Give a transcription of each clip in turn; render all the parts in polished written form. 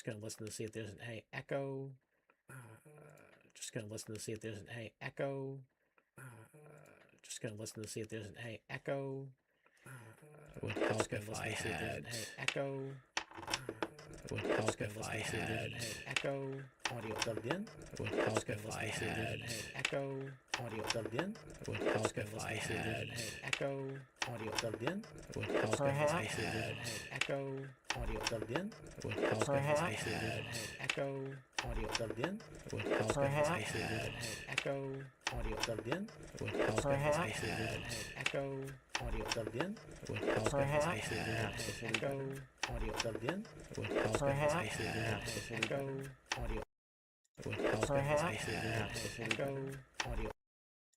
Just gonna listen to see if there's an echo. Just gonna listen to see if there's an echo. Just gonna listen to see if there's an echo. It would help if I had echo. It would help if I had echo audio plugged in. It would help if I had echo audio plugged in. It would help if I had echo audio plugged in. It would help if I had echo audio plugged in. It would help if I had echo audio plugged in. It would help if I had echo audio plugged in. It would help if I had echo audio plugged in. It would help if I had echo audio plugged in. It would help if I had echo audio. It would help if I had echo audio.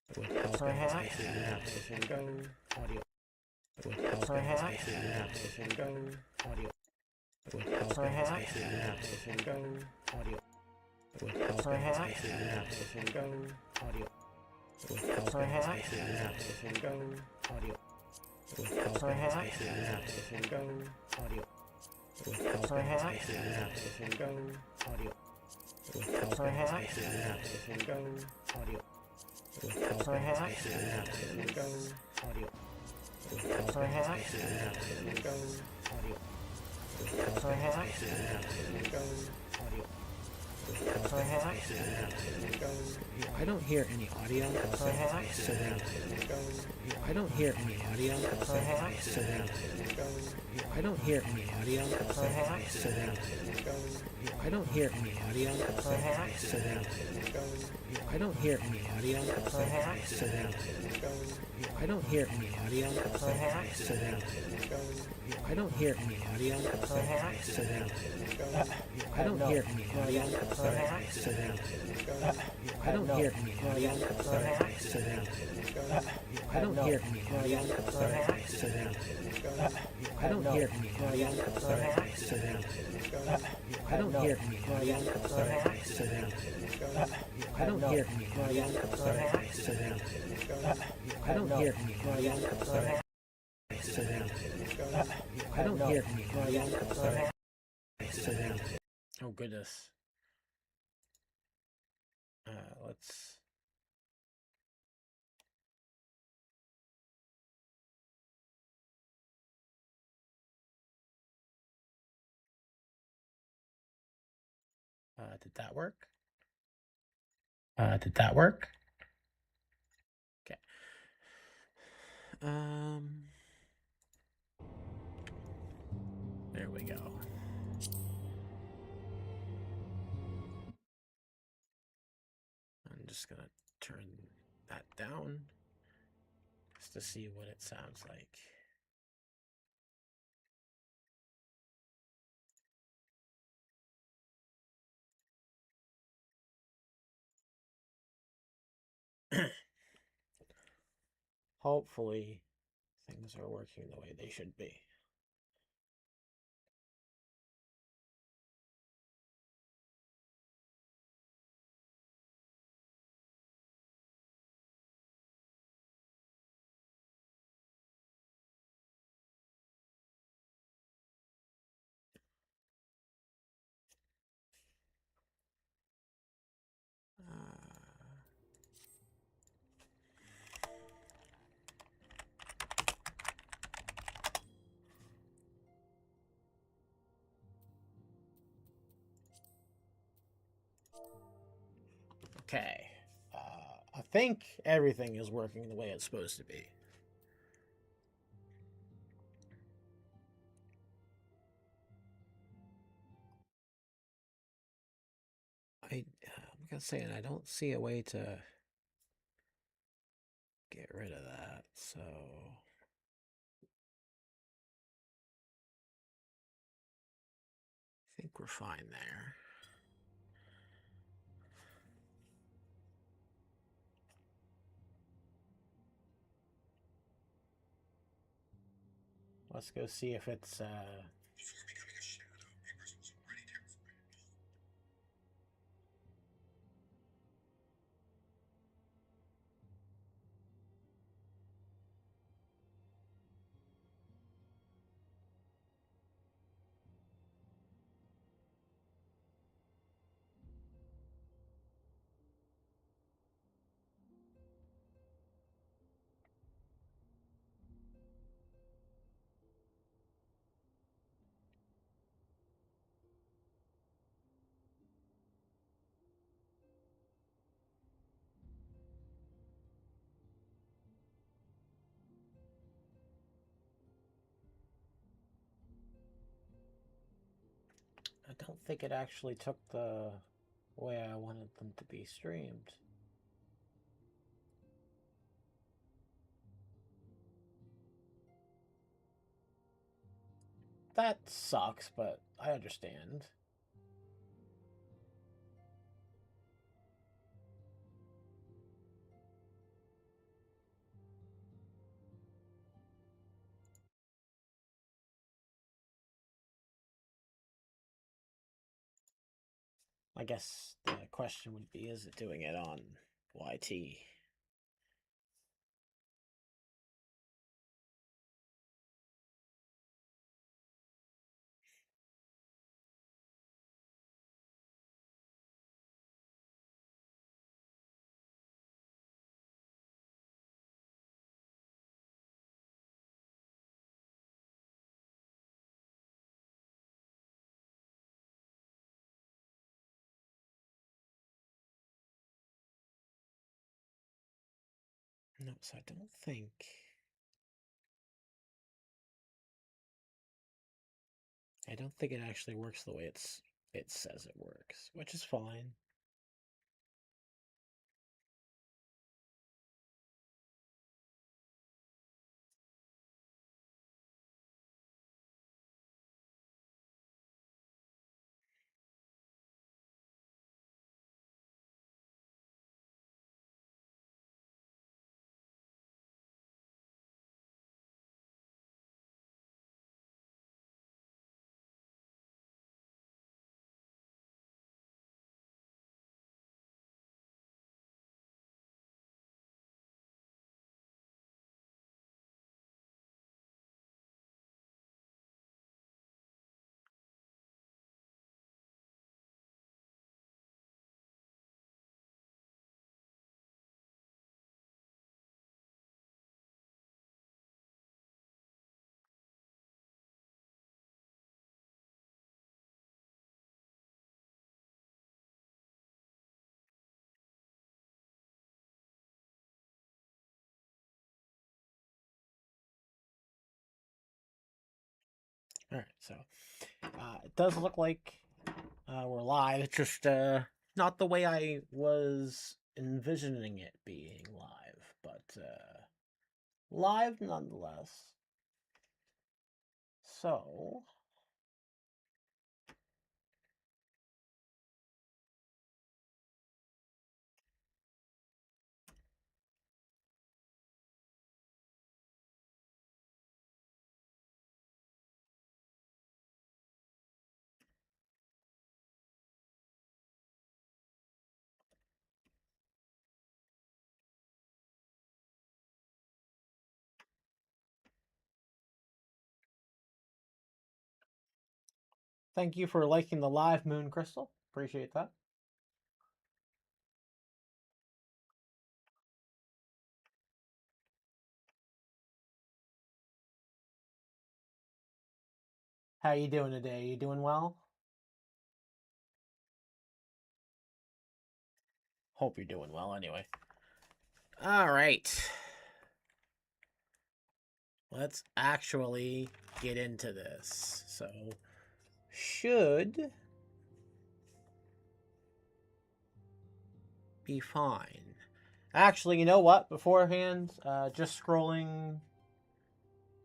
It would help if I had echo audio. It would help if I had echo audio. It would help if I had echo audio. It would help if I had echo audio. It would help if I had echo audio. It would help if I had echo audio. It would help if I had echo audio. It would help if I had echo audio. It would help if I had echo audio. It would help if I had echo audio. It would help if I had echo audio. It would help if I had echo. I don't hear any audio. Surround. I don't hear any audio. Surround. I don't hear any audio. Surround. I don't hear any audio. Surround. I don't hear any audio. Surround. I don't hear any audio. Surround. I don't hear any audio. Surround. I don't hear any audio. Surround. I don't hear any audio. Surround. I don't hear any audio. Surround. I don't hear any audio. Surround. I don't hear any audio. Surround. I don't hear any audio. Surround. I don't hear any audio. Surround. I don't hear any audio. Surround. Oh goodness. Let's. Did that work? Did that work? Okay. There we go. I'm just gonna turn that down just to see what it sounds like. Hopefully things are working the way they should be. Okay. I think everything is working the way it's supposed to be. I'm gonna say, and I don't see a way to get rid of that, so I think we're fine there. Let's go see if it's don't think it actually took the way I wanted them to be streamed. That sucks, but I understand. I guess the question would be, is it doing it on YT? No, so I don't think... I don't think it actually works the way it says it works, which is fine. All right, so it does look like we're live. It's just not the way I was envisioning it being live, but live nonetheless. So, thank you for liking the live, Moon Crystal. Appreciate that. How you doing today? You doing well? Hope you're doing well anyway. All right. Let's actually get into this. So, should be fine. Actually, you know what? Beforehand, just scrolling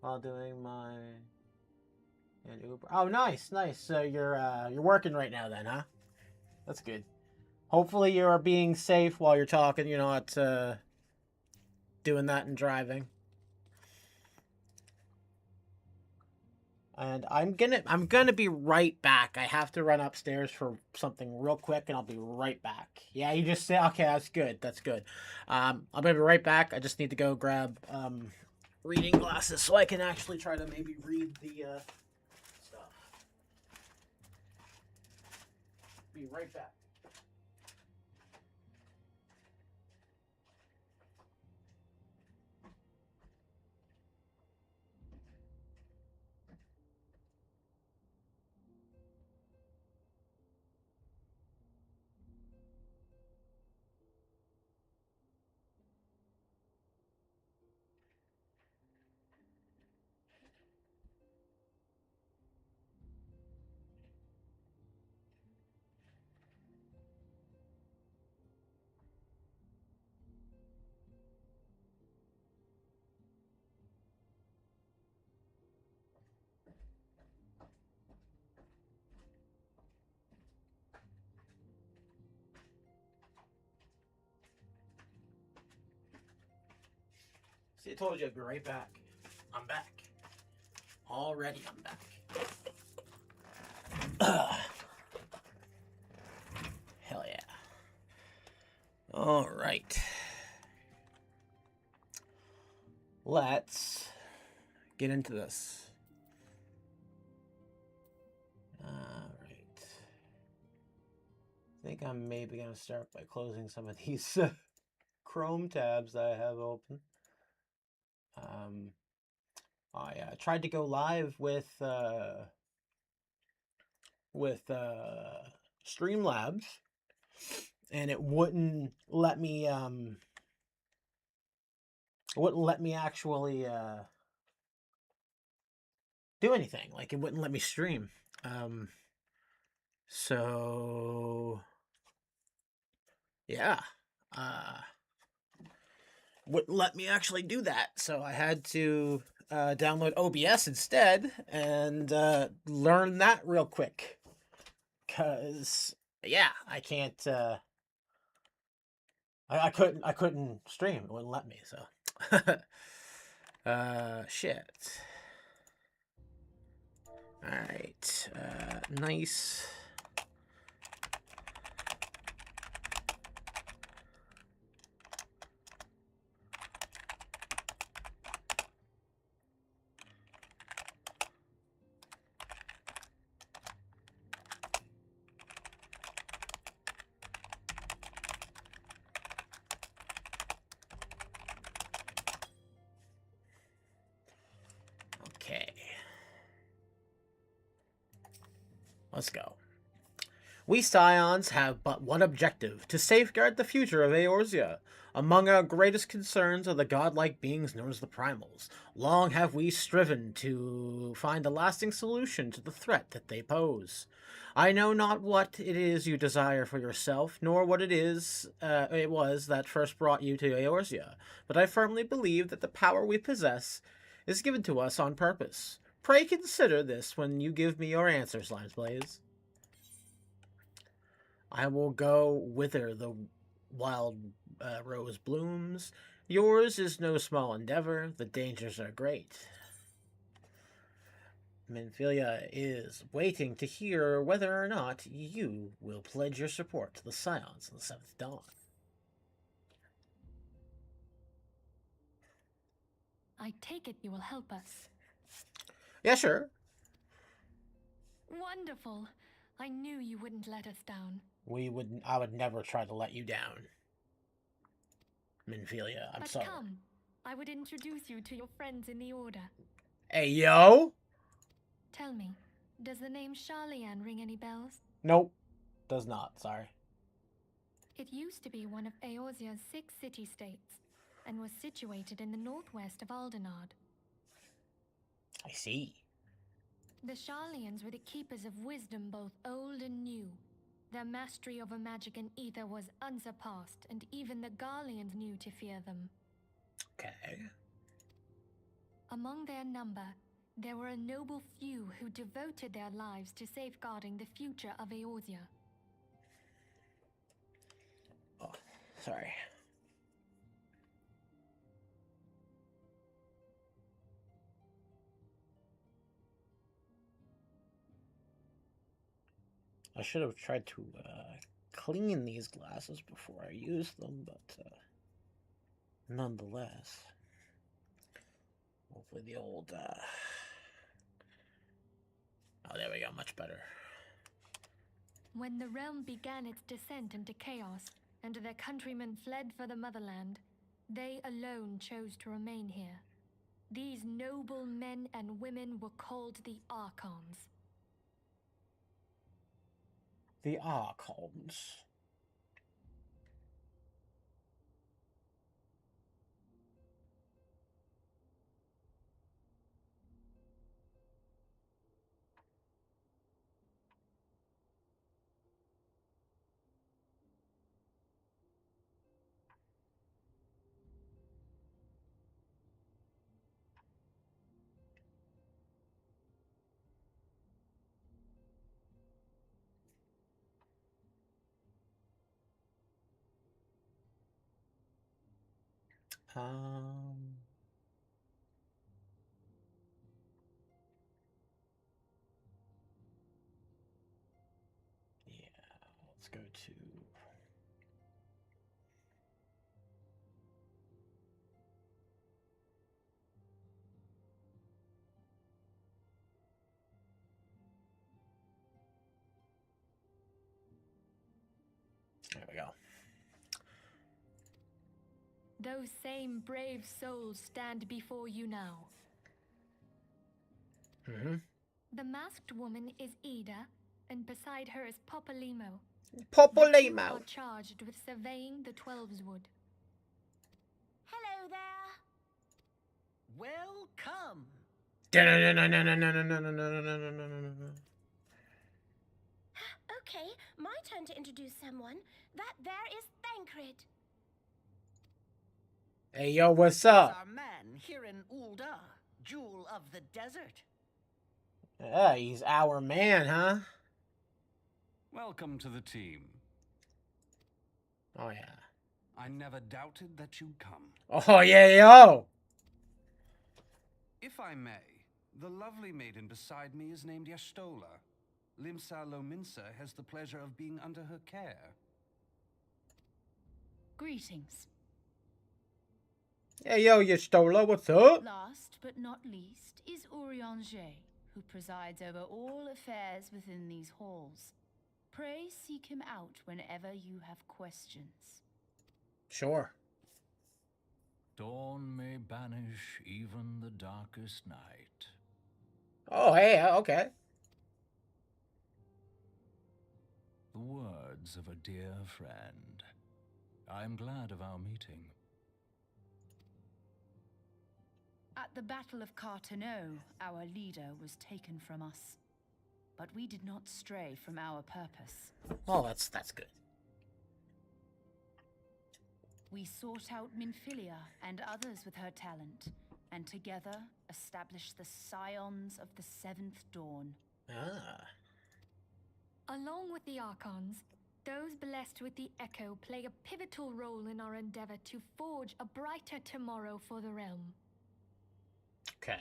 while doing my and Uber. Oh, nice, nice. So you're working right now, then, huh? That's good. Hopefully, you are being safe while you're talking. You're not doing that and driving. And I'm gonna be right back. I have to run upstairs for something real quick, and I'll be right back. Yeah, you just say okay. That's good. That's good. I'm gonna be right back. I just need to go grab reading glasses so I can actually try to maybe read the stuff. Be right back. See, I told you I'd be right back. I'm back. Already, I'm back. Hell yeah. All right. Let's get into this. All right. I think I'm maybe going to start by closing some of these Chrome tabs that I have open. I tried to go live with Streamlabs, and it wouldn't let me actually do anything. Like, it wouldn't let me stream. So yeah, wouldn't let me actually do that. So I had to download OBS instead and learn that real quick. Cause yeah, I can't. I couldn't stream. It wouldn't let me. So shit. All right. Nice. Okay. Let's go. We Scions have but one objective, to safeguard the future of Eorzea. Among our greatest concerns are the godlike beings known as the Primals. Long have we striven to find a lasting solution to the threat that they pose. I know not what it is you desire for yourself, nor what it was that first brought you to Eorzea, but I firmly believe that the power we possess is given to us on purpose. Pray consider this when you give me your answers, Limesblaze. I will go whither the wild rose blooms. Yours is no small endeavor. The dangers are great. Minfilia is waiting to hear whether or not you will pledge your support to the Scions of the Seventh Dawn. I take it you will help us. Yeah, sure. Wonderful. I knew you wouldn't let us down. I would never try to let you down. Minfilia, I'm sorry. But come, I would introduce you to your friends in the Order. Hey, yo! Tell me, does the name Sharlayan ring any bells? Nope. Does not, sorry. It used to be one of Eorzea's 6 city-states, and was situated in the northwest of Aldenard. I see. The Sharlayans were the keepers of wisdom both old and new. Their mastery over magic and ether was unsurpassed, and even the Garleans knew to fear them. Okay. Among their number, there were a noble few who devoted their lives to safeguarding the future of Eorzea. Oh, sorry. I should have tried to clean these glasses before I use them, but nonetheless, hopefully the old... Oh, there we go, much better. When the realm began its descent into chaos, and their countrymen fled for the motherland, they alone chose to remain here. These noble men and women were called the Archons. The Archons. Um, Let's go to... There we go. Those same brave souls stand before you now. Mm-hmm. The masked woman is Ida, and beside her is Popolimo. The two Popolimo! are charged with surveying the Twelveswood. Hello there. Welcome. Okay, my turn to introduce someone. That there is Thancred. Hey, yo, what's He's up? our man here in Ulda, jewel of the desert. Yeah, he's our man, huh? Welcome to the team. Oh, yeah. I never doubted that you'd come. Oh, yeah, yo! If I may, the lovely maiden beside me is named Yastola. Limsa Lominsa has the pleasure of being under her care. Greetings. Hey, yo, Yastola, what's up? Last but not least is Urianger, who presides over all affairs within these halls. Pray seek him out whenever you have questions. Sure. Dawn may banish even the darkest night. Oh, hey, okay. The words of a dear friend. I'm glad of our meeting. At the Battle of Carteneau, our leader was taken from us. But we did not stray from our purpose. Oh, that's good. We sought out Minfilia and others with her talent, and together established the Scions of the Seventh Dawn. Ah. Along with the Archons, those blessed with the Echo play a pivotal role in our endeavor to forge a brighter tomorrow for the realm. Okay.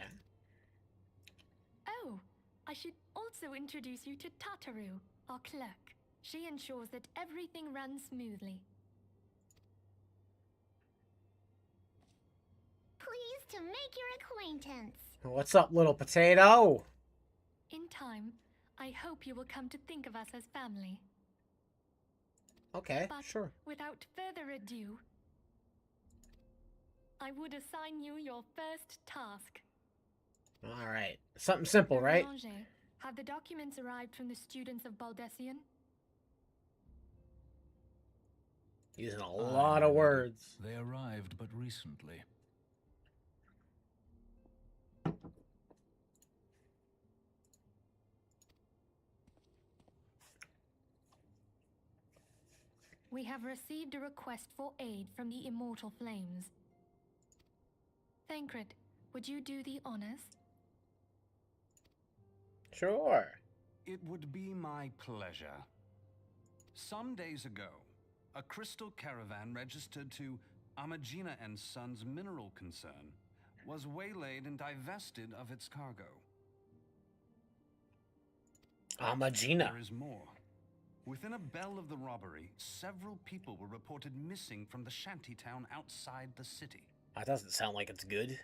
Oh, I should also introduce you to Tataru, our clerk. She ensures that everything runs smoothly. Pleased to make your acquaintance. What's up, little potato? In time, I hope you will come to think of us as family. Okay, But sure. without further ado, I would assign you your first task. All right. Something simple, right? Ranger, have the documents arrived from the students of Baldessian? Using a lot of words. They arrived but recently. We have received a request for aid from the Immortal Flames. Thancred, would you do the honors? Sure. It would be my pleasure. Some days ago, a crystal caravan registered to Amagina and Sons mineral concern was waylaid and divested of its cargo. Amagina. There is more. Within a bell of the robbery, several people were reported missing from the shantytown outside the city. That doesn't sound like it's good.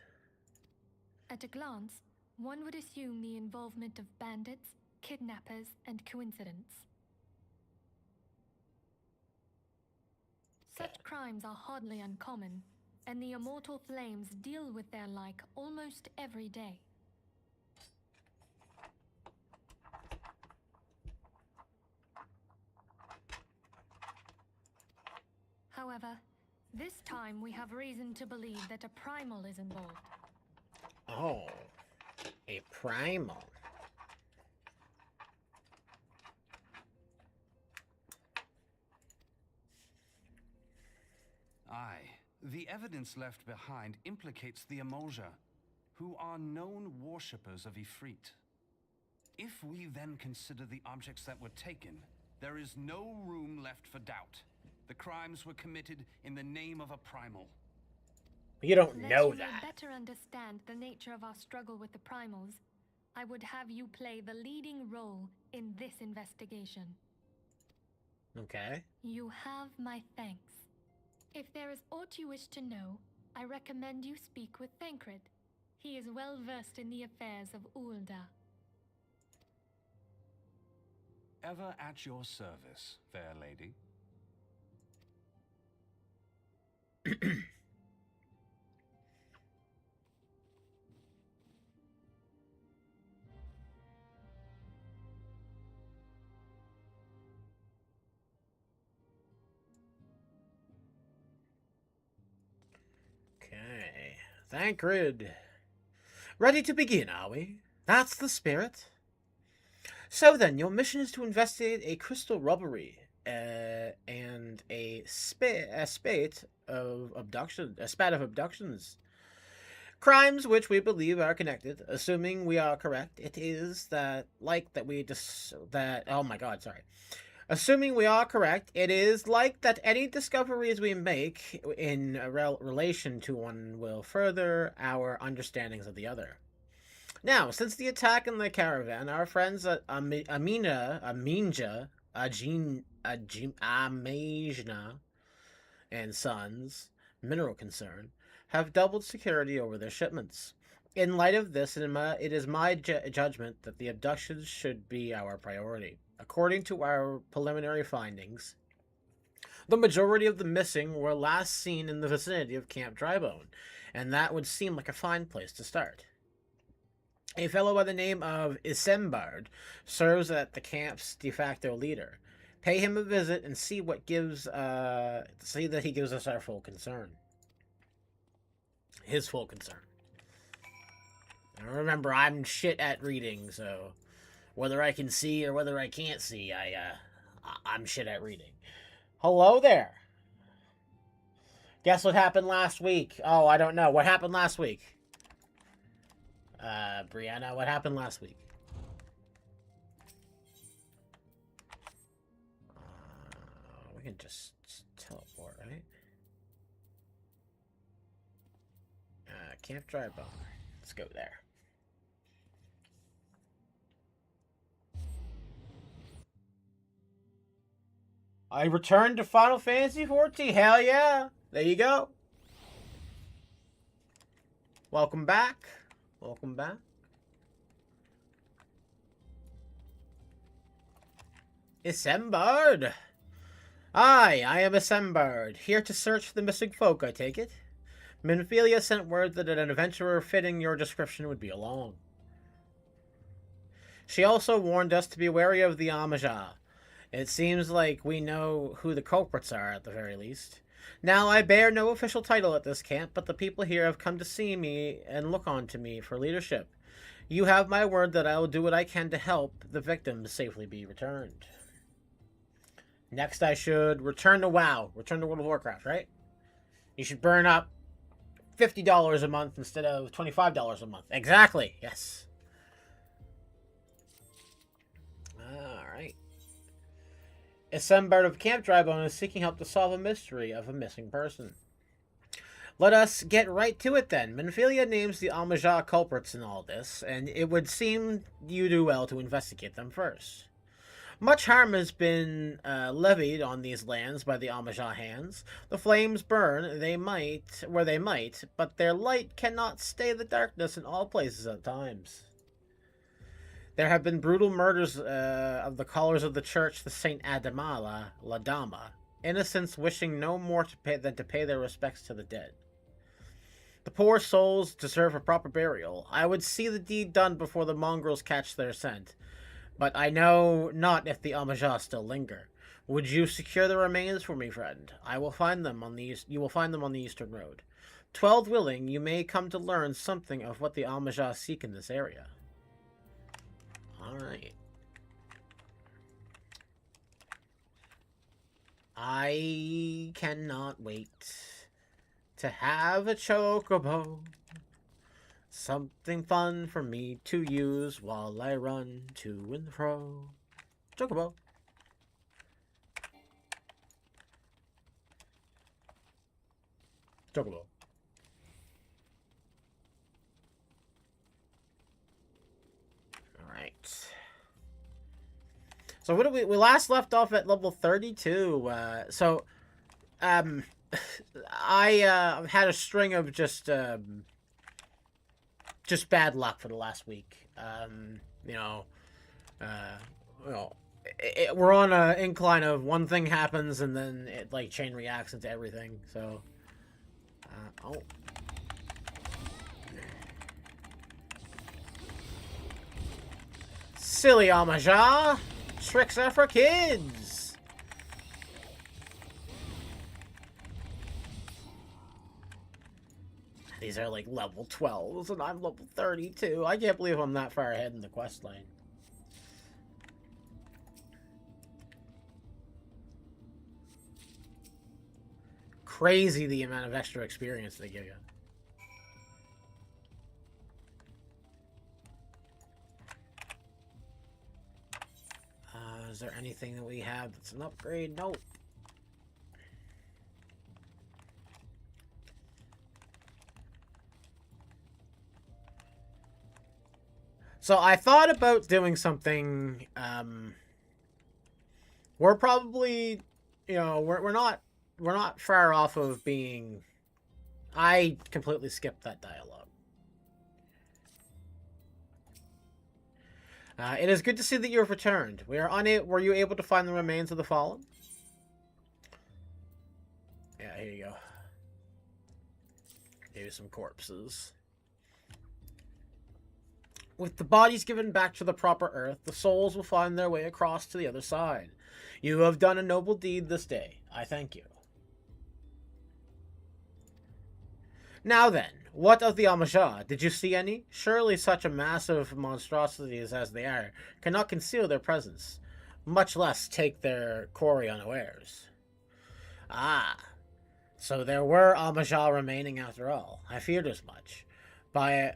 At a glance, one would assume the involvement of bandits, kidnappers, and coincidence. Such crimes are hardly uncommon, and the Immortal Flames deal with their like almost every day. However, this time we have reason to believe that a primal is involved. Oh. A primal. Aye, the evidence left behind implicates the Emulja, who are known worshippers of Ifrit. If we then consider the objects that were taken, there is no room left for doubt. The crimes were committed in the name of a primal. You don't That know you that. may better understand the nature of our struggle with the primals, I would have you play the leading role in this investigation. Okay. You have my thanks. If there is aught you wish to know, I recommend you speak with Thancred. He is well versed in the affairs of Ulda. Ever at your service, fair lady. Okay. Thancred. Ready to begin, are we? That's the spirit. So then, your mission is to investigate a crystal robbery and a spate of abductions. Crimes which we believe are connected. Assuming we are correct, it is that oh my god, sorry. Assuming we are correct, it is like that any discoveries we make in relation to one will further our understandings of the other. Now, since the attack in the caravan, our friends at Amajna, and Sons, mineral concern, have doubled security over their shipments. In light of this, it is my judgment that the abductions should be our priority. According to our preliminary findings, the majority of the missing were last seen in the vicinity of Camp Drybone, and that would seem like a fine place to start. A fellow by the name of Isembard serves as the camp's de facto leader. Pay him a visit and see that he gives us our full concern. His full concern. And remember, I'm shit at reading, so whether I can see or whether I can't see, I'm shit at reading. Hello there. Guess what happened last week? Oh, I don't know. What happened last week? Brianna, what happened last week? We can just teleport, right? Camp Drybone. Let's go there. I returned to Final Fantasy XIV. Hell yeah! There you go. Welcome back. Welcome back. Isembard. Aye, I am Isembard, here to search for the missing folk, I take it. Minfilia sent word that an adventurer fitting your description would be along. She also warned us to be wary of the Amajah. It seems like we know who the culprits are, at the very least. Now, I bear no official title at this camp, but the people here have come to see me and look on to me for leadership. You have my word that I will do what I can to help the victims safely be returned. Next, I should return to WoW. Return to World of Warcraft, right? You should burn up $50 a month instead of $25 a month. Exactly, yes. Alright. Isembard of Camp Drybone is seeking help to solve a mystery of a missing person. Let us get right to it then. Minfilia names the Amajah culprits in all this, and it would seem you do well to investigate them first. Much harm has been levied on these lands by the Amajah hands. The flames burn, where they might, but their light cannot stay the darkness in all places at times. There have been brutal murders of the callers of the church, the Saint Adamala, Ladama, innocents wishing no more than to pay their respects to the dead. The poor souls deserve a proper burial. I would see the deed done before the mongrels catch their scent. But I know not if the Amajah still linger. Would you secure the remains for me, friend? I will find them on the You will find them on the eastern road. 12 willing, you may come to learn something of what the Amajah seek in this area. Alright. I cannot wait to have a chocobo. Something fun for me to use while I run to and fro. Chocobo. Chocobo. Alright. So what did we last left off at level 32. I had a string of just bad luck for the last week. We're on an incline of one thing happens and then it like chain reacts into everything. So, silly Amaja, tricks are for kids. These are like level 12s and I'm level 32. I can't believe I'm that far ahead in the quest line. Crazy the amount of extra experience they give you. Is there anything that we have that's an upgrade? Nope. So I thought about doing something. We're probably, we're not far off of being. I completely skipped that dialogue. It is good to see that you have returned. Were you able to find the remains of the fallen? Yeah, here you go. Maybe some corpses. With the bodies given back to the proper earth, the souls will find their way across to the other side. You have done a noble deed this day. I thank you. Now then, what of the Amaja? Did you see any? Surely such a massive monstrosities as they are cannot conceal their presence, much less take their quarry unawares. Ah, so there were Amaja remaining after all. I feared as much. By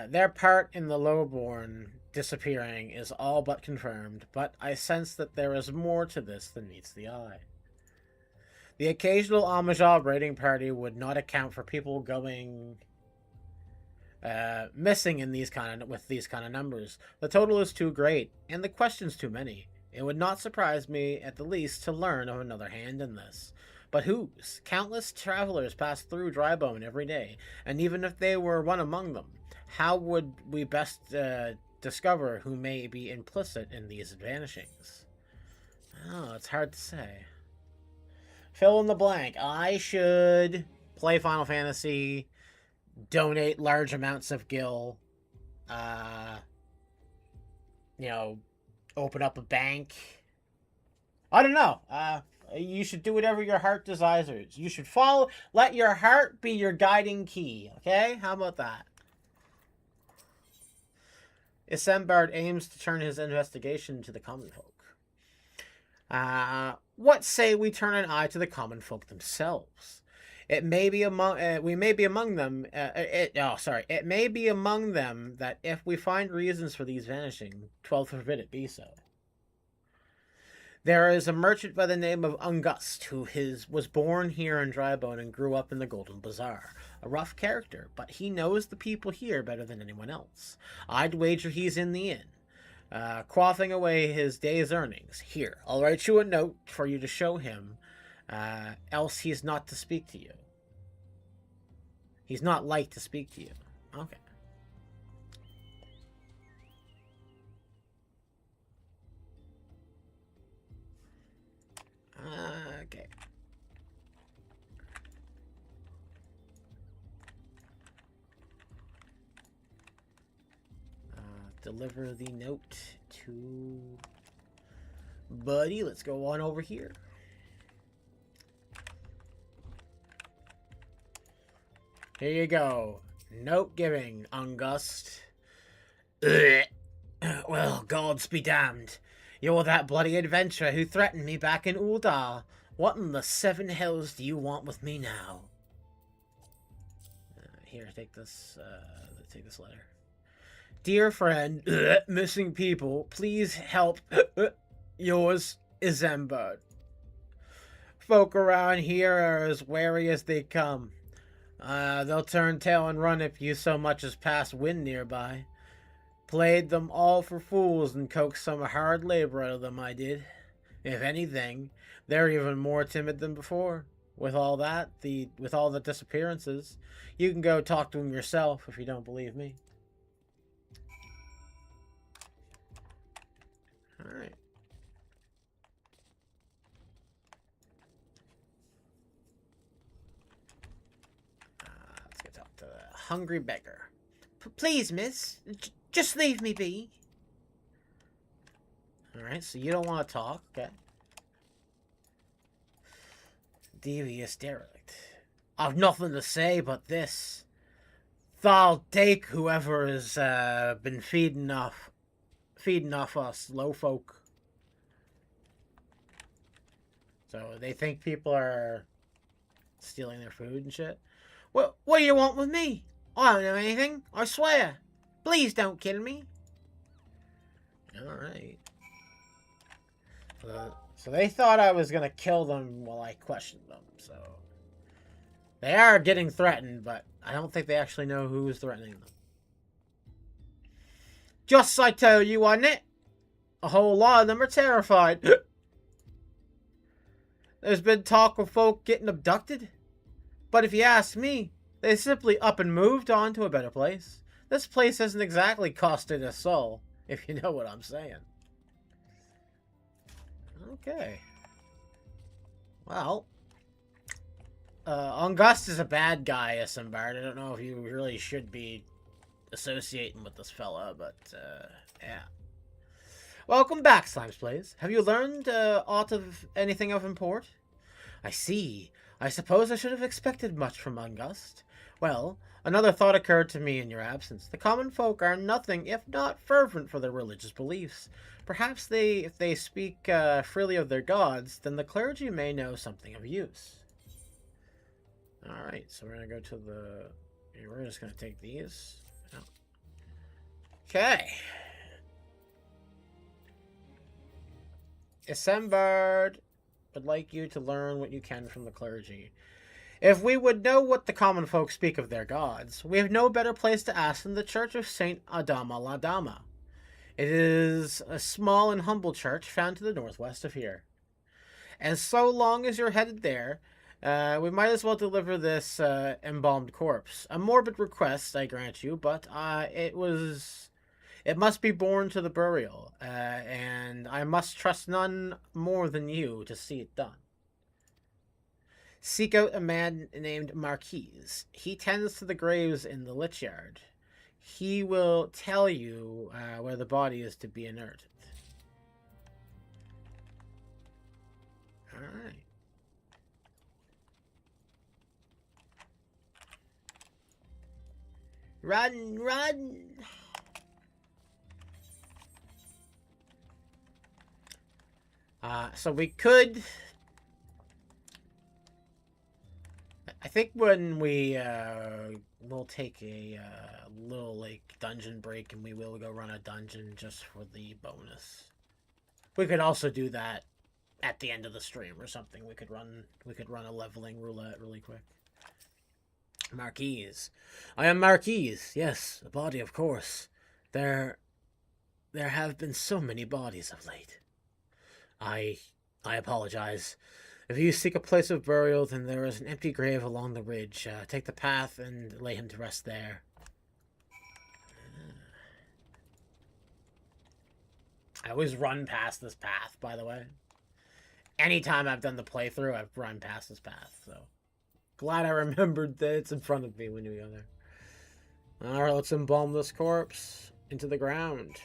their part in the Reborn disappearing is all but confirmed, but I sense that there is more to this than meets the eye. The occasional Amaja raiding party would not account for people going missing in with these kind of numbers. The total is too great, and the questions too many. It would not surprise me, at the least, to learn of another hand in this. But whose? Countless travelers pass through Drybone every day, and even if they were one among them, how would we best discover who may be implicit in these vanishings? Oh, it's hard to say. Fill in the blank. I should play Final Fantasy, donate large amounts of gil, open up a bank. I don't know. You should do whatever your heart desires. You should let your heart be your guiding key. Okay? How about that? Isambard aims to turn his investigation to the common folk. What say we turn an eye to the common folk themselves? It may be among them. It may be among them that if we find reasons for these vanishing, 12 forbid it be so. There is a merchant by the name of Ungust who was born here in Drybone and grew up in the Golden Bazaar. A rough character, but he knows the people here better than anyone else. I'd wager he's in the inn, quaffing away his day's earnings. Here, I'll write you a note for you to show him, else he's not to speak to you. He's not like to speak to you. Okay. Okay. Deliver the note to Buddy. Let's go on over here. Here you go. Note giving, Ungust. Well, gods be damned. You're that bloody adventurer who threatened me back in Uldar. What in the seven hells do you want with me now? Here, take this letter. Dear friend, missing people, please help. Yours, Isambard. Folk around here are as wary as they come. They'll turn tail and run if you so much as pass wind nearby. Played them all for fools and coaxed some hard labor out of them, I did. If anything, they're even more timid than before. With all the disappearances, you can go talk to them yourself if you don't believe me. All right. Let's go talk to the hungry beggar. Please, miss, just leave me be. All right, so you don't want to talk, okay? Devious derelict. I've nothing to say but this. Thou'll take whoever has been feeding off us low folk. So they think people are stealing their food and shit. What do you want with me? I don't know anything, I swear. Please don't kill me. Alright. So they thought I was going to kill them while I questioned them, so... They are getting threatened, but I don't think they actually know who's threatening them. Just I tell you, wasn't it? A whole lot of them are terrified. There's been talk of folk getting abducted. But if you ask me, they simply up and moved on to a better place. This place hasn't exactly costed a soul, if you know what I'm saying. Okay. Well, August is a bad guy, Isambard. I don't know if you really should be associating with this fella, but, yeah. Welcome back, Slimes Plays. Have you learned, aught of anything of import? I see. I suppose I should have expected much from August. Well, another thought occurred to me in your absence. The common folk are nothing if not fervent for their religious beliefs. Perhaps if they speak freely of their gods, then the clergy may know something of use. Alright, so we're going to go to the... We're just going to take these. Okay. Isambard would like you to learn what you can from the clergy. If we would know what the common folk speak of their gods, we have no better place to ask than the Church of Saint Adama La Dama. It is a small and humble church found to the northwest of here. And so long as you're headed there, we might as well deliver this embalmed corpse. A morbid request, I grant you, but it must be borne to the burial, and I must trust none more than you to see it done. Seek out a man named Marquise. He tends to the graves in the lich yard. He will tell you where the body is to be inerted. Alright. Run, run! So we could... I think when we'll take a little, like, dungeon break and we will go run a dungeon just for the bonus. We could also do that at the end of the stream or something. We could run a leveling roulette really quick. Marquise. I am Marquise. Yes, a body, of course. There have been so many bodies of late. I apologize. If you seek a place of burial, then there is an empty grave along the ridge. Take the path and lay him to rest there. I always run past this path, by the way. Anytime I've done the playthrough, I've run past this path, so... Glad I remembered that it's in front of me when we go there. Alright, let's embalm this corpse into the ground.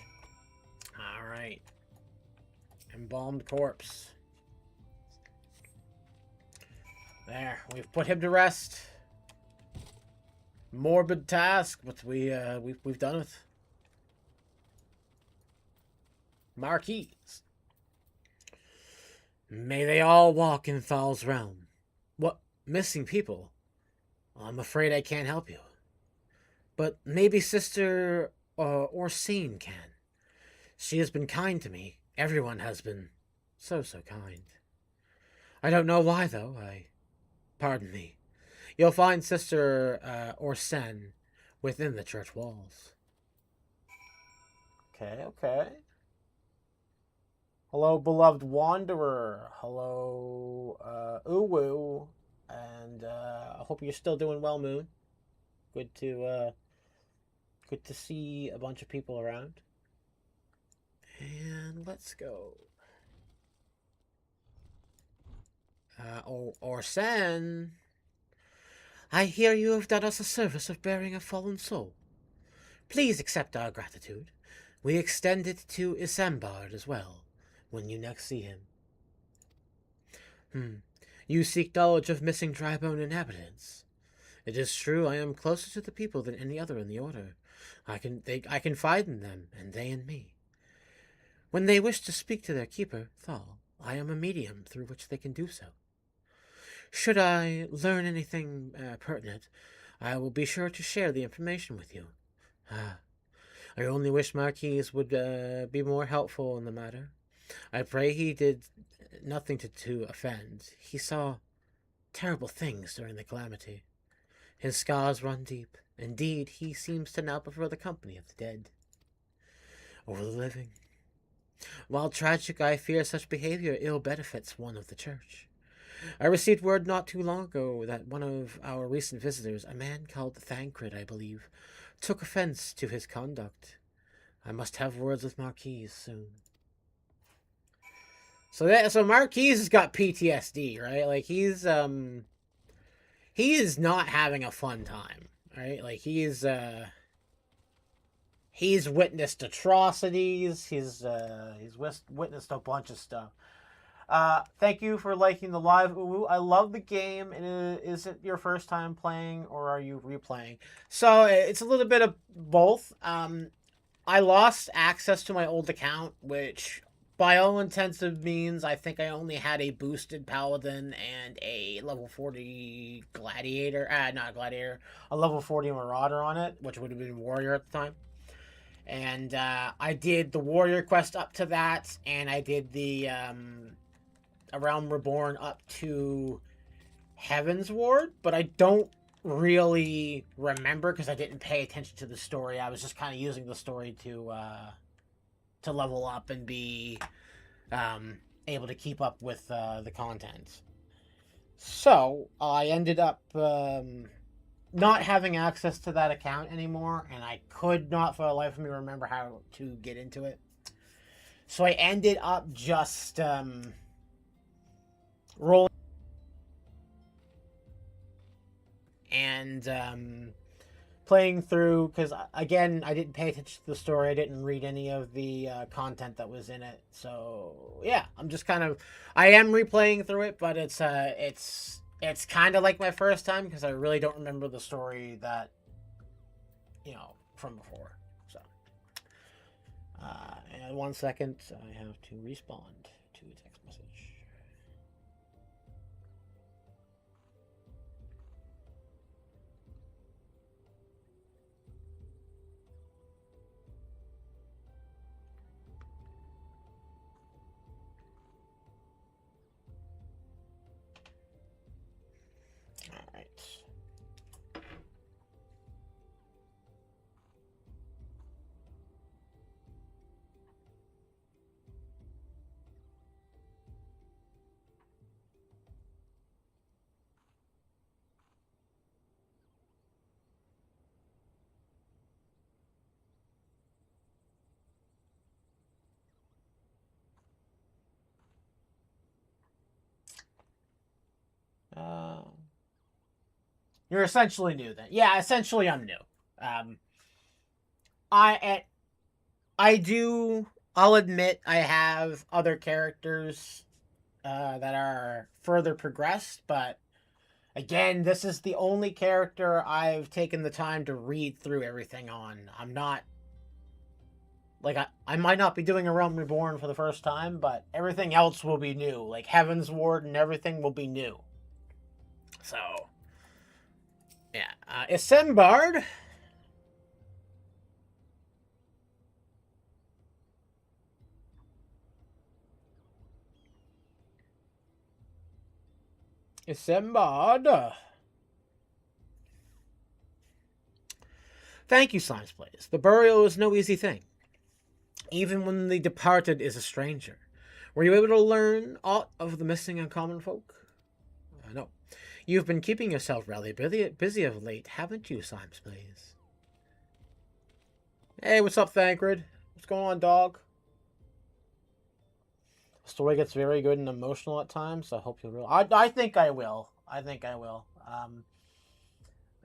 Alright. Embalmed corpse. There, we've put him to rest. Morbid task, but we've done it. Marquise. May they all walk in Thal's realm. What, missing people? I'm afraid I can't help you. But maybe Sister Orsine can. She has been kind to me. Everyone has been so kind. I don't know why, though. Pardon me. You'll find Sister Orsine within the church walls. Okay. Hello, beloved wanderer. Hello, Uwu. And I hope you're still doing well, Moon. Good to see a bunch of people around. And let's go. Orsen. I hear you have done us a service of bearing a fallen soul. Please accept our gratitude. We extend it to Isambard as well, when you next see him. You seek knowledge of missing Drybone inhabitants. It is true I am closer to the people than any other in the Order. I confide in them, and they in me. When they wish to speak to their keeper, Thal, I am a medium through which they can do so. Should I learn anything pertinent, I will be sure to share the information with you. I only wish Marquise would be more helpful in the matter. I pray he did nothing to offend. He saw terrible things during the calamity. His scars run deep. Indeed, he seems to now prefer the company of the dead over the living. While tragic, I fear such behavior ill benefits one of the church. I received word not too long ago that one of our recent visitors, a man called Thancred, I believe, took offense to his conduct. I must have words with Marquise soon. So Marquise has got PTSD, right? Like he is not having a fun time, right? Like he's witnessed atrocities. He's witnessed a bunch of stuff. Thank you for liking the live. Ooh, I love the game. Is it your first time playing, or are you replaying? So it's a little bit of both. I lost access to my old account, which by all intensive means, I think I only had a boosted paladin and a level 40 gladiator. Not gladiator, a level 40 marauder on it, which would have been warrior at the time. And I did the warrior quest up to that, and I did the around Reborn up to Heaven's Ward, but I don't really remember because I didn't pay attention to the story. I was just kind of using the story to level up and be able to keep up with the content. So I ended up not having access to that account anymore, and I could not for the life of me remember how to get into it. So I ended up just rolling and playing through, because again, I didn't pay attention to the story. I didn't read any of the content that was in it. So yeah, I'm just I am replaying through it, but it's kind of like my first time because I really don't remember the story that from before. So and 1 second, I have to respond to a text message. You're essentially new then. Yeah, essentially I'm new. I'll admit I have other characters that are further progressed, but again, this is the only character I've taken the time to read through everything on. I'm not like I might not be doing a Realm Reborn for the first time, but everything else will be new. Like Heaven's Ward and everything will be new. So yeah, Isambard. Isambard. Thank you, Slimes Plays. The burial is no easy thing. even when the departed is a stranger. Were you able to learn aught of the missing and common folk? No. You've been keeping yourself rather busy of late, haven't you, Symes, please? Hey, what's up, Thancred? What's going on, dog? The story gets very good and emotional at times. So I hope you'll real. I think I will. I think I will.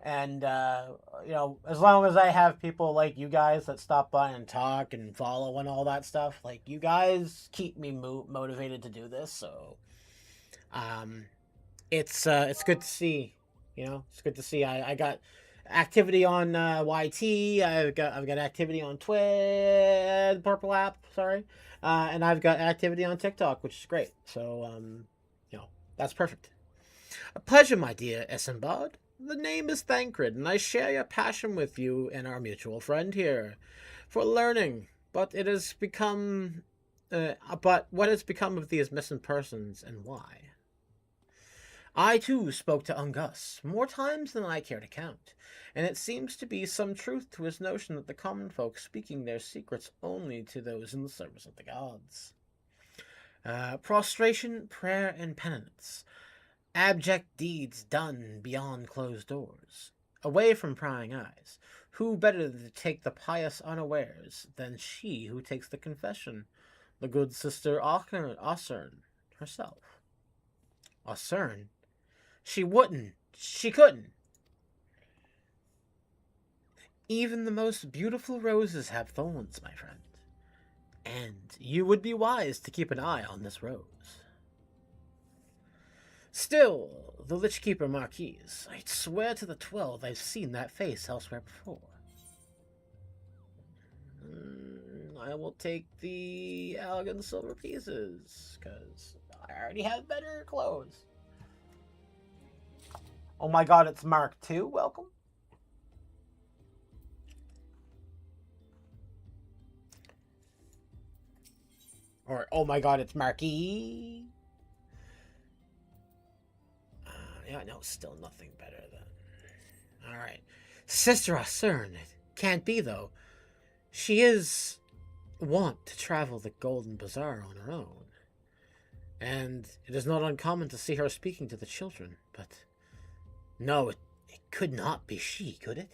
You know, as long as I have people like you guys that stop by and talk and follow and all that stuff, like you guys keep me motivated to do this. So, it's good to see. You know, it's good to see. I got activity on YT. I've got activity on Purple app. Sorry, and I've got activity on TikTok, which is great. So, you know, that's perfect. A pleasure, my dear Essenbard. The name is Thancred, and I share your passion with you and our mutual friend here for learning. But it has become, but what has become of these missing persons, and why? I too spoke to Ungus more times than I care to count, and it seems to be some truth to his notion that the common folk speaking their secrets only to those in the service of the gods. Prostration, prayer, and penance. Abject deeds done beyond closed doors, away from prying eyes. Who better to take the pious unawares than she who takes the confession, the good sister Osern herself? Osern? She wouldn't. She couldn't. Even the most beautiful roses have thorns, my friend. And you would be wise to keep an eye on this rose. Still, the Lichkeeper Marquise, I'd swear to the 12 I've seen that face elsewhere before. I will take the elegant silver pieces, because I already have better clothes. Oh my god, it's Mark II. Welcome. Or, oh my god, it's Marquis. Yeah, no, still nothing better than... Alright. Sister Osern. It can't be, though. She is wont to travel the Golden Bazaar on her own. And it is not uncommon to see her speaking to the children, but... No, it could not be she, could it?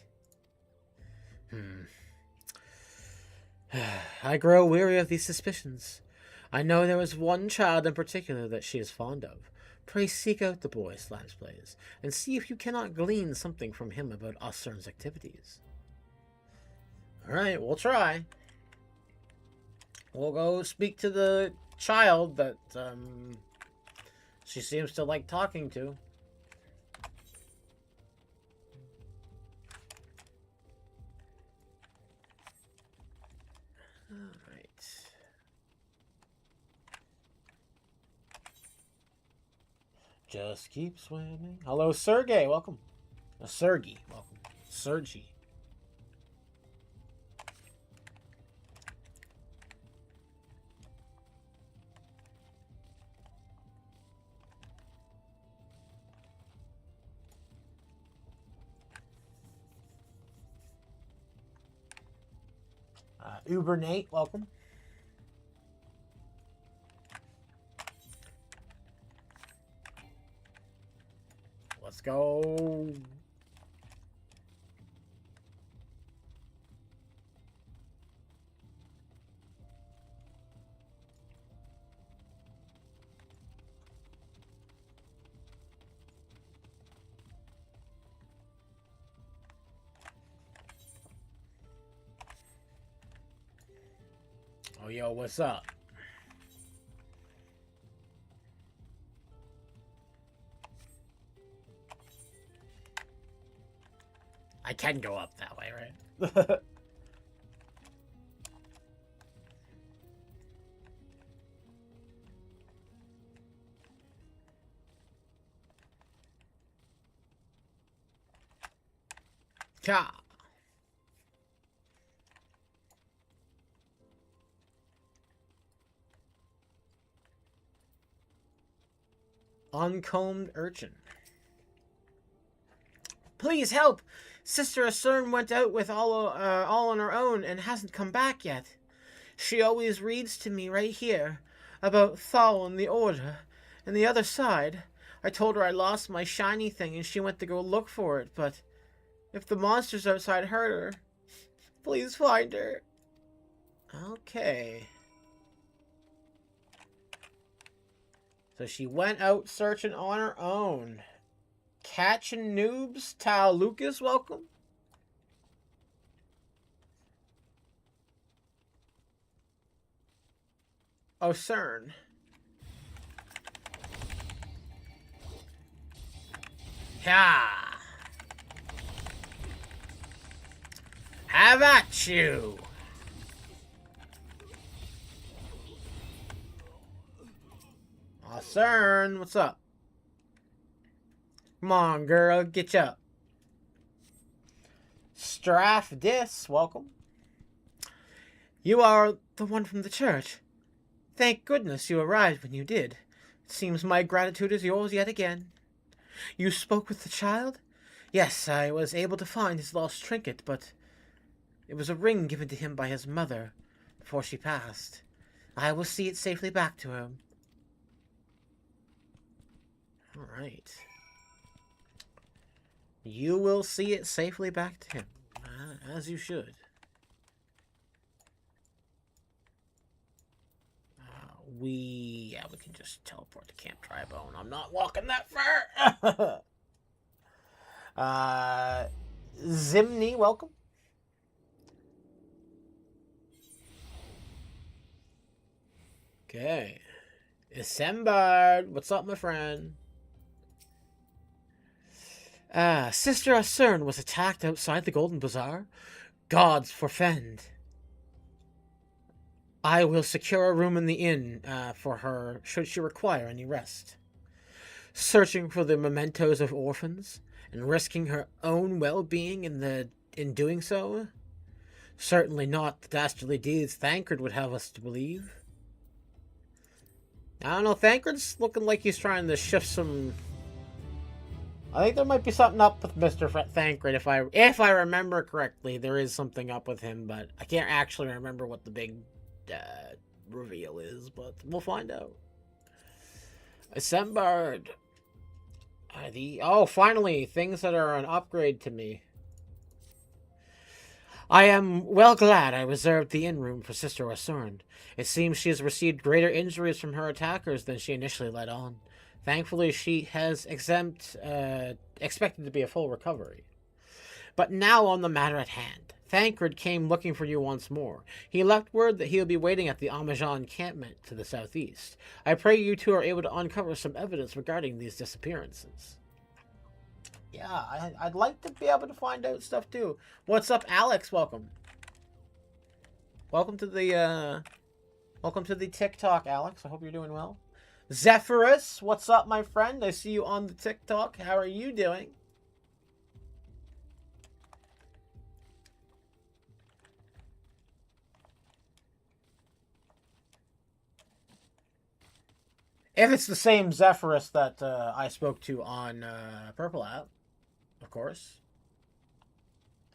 I grow weary of these suspicions. I know there is one child in particular that she is fond of. Pray seek out the boy, Slams plays, and see if you cannot glean something from him about Osern's activities. Alright, we'll try. We'll go speak to the child that she seems to like talking to. Just keep swimming. Hello, Sergey. Welcome. Sergey. Welcome. Sergey. Uber Nate. Welcome. Let's go. Oh, yo, what's up? I can go up that way, right? Ka. Uncombed urchin. Please help! Sister Osern went out with all on her own and hasn't come back yet. She always reads to me right here about Thal and the Order. And the other side, I told her I lost my shiny thing and she went to go look for it, but if the monsters outside hurt her, please find her. Okay. So she went out searching on her own. Catching noobs. Tal Lucas, welcome. Oh, CERN. Yeah. Have at you. Oh, CERN, what's up? Come on, girl, get you up. Straff Dis, welcome. You are the one from the church. Thank goodness you arrived when you did. It seems my gratitude is yours yet again. You spoke with the child? Yes, I was able to find his lost trinket, but it was a ring given to him by his mother before she passed. I will see it safely back to him. All right. You will see it safely back to him, as you should. We can just teleport to Camp Tribone. I'm not walking that far. Zimni, welcome. Okay. Isembard, what's up, my friend? Sister Asern was attacked outside the Golden Bazaar. Gods forfend. I will secure a room in the inn for her should she require any rest. Searching for the mementos of orphans and risking her own well-being in doing so? Certainly not the dastardly deeds Thancred would have us to believe. I don't know, Thancred's looking like he's trying to shift some... I think there might be something up with Mr. Thancred. If I remember correctly, there is something up with him, but I can't actually remember what the big reveal is, but we'll find out. Assembled. Oh, finally, things that are an upgrade to me. I am well glad I reserved the inn room for Sister Asern. It seems she has received greater injuries from her attackers than she initially let on. Thankfully, she has expected to be a full recovery. But now on the matter at hand. Thancred came looking for you once more. He left word that he will be waiting at the Amajan encampment to the southeast. I pray you two are able to uncover some evidence regarding these disappearances. Yeah, I'd like to be able to find out stuff too. What's up, Alex? Welcome. Welcome to the TikTok, Alex. I hope you're doing well. Zephyrus, what's up, my friend? I see you on the TikTok. How are you doing? If it's the same Zephyrus that I spoke to on Purple App, of course.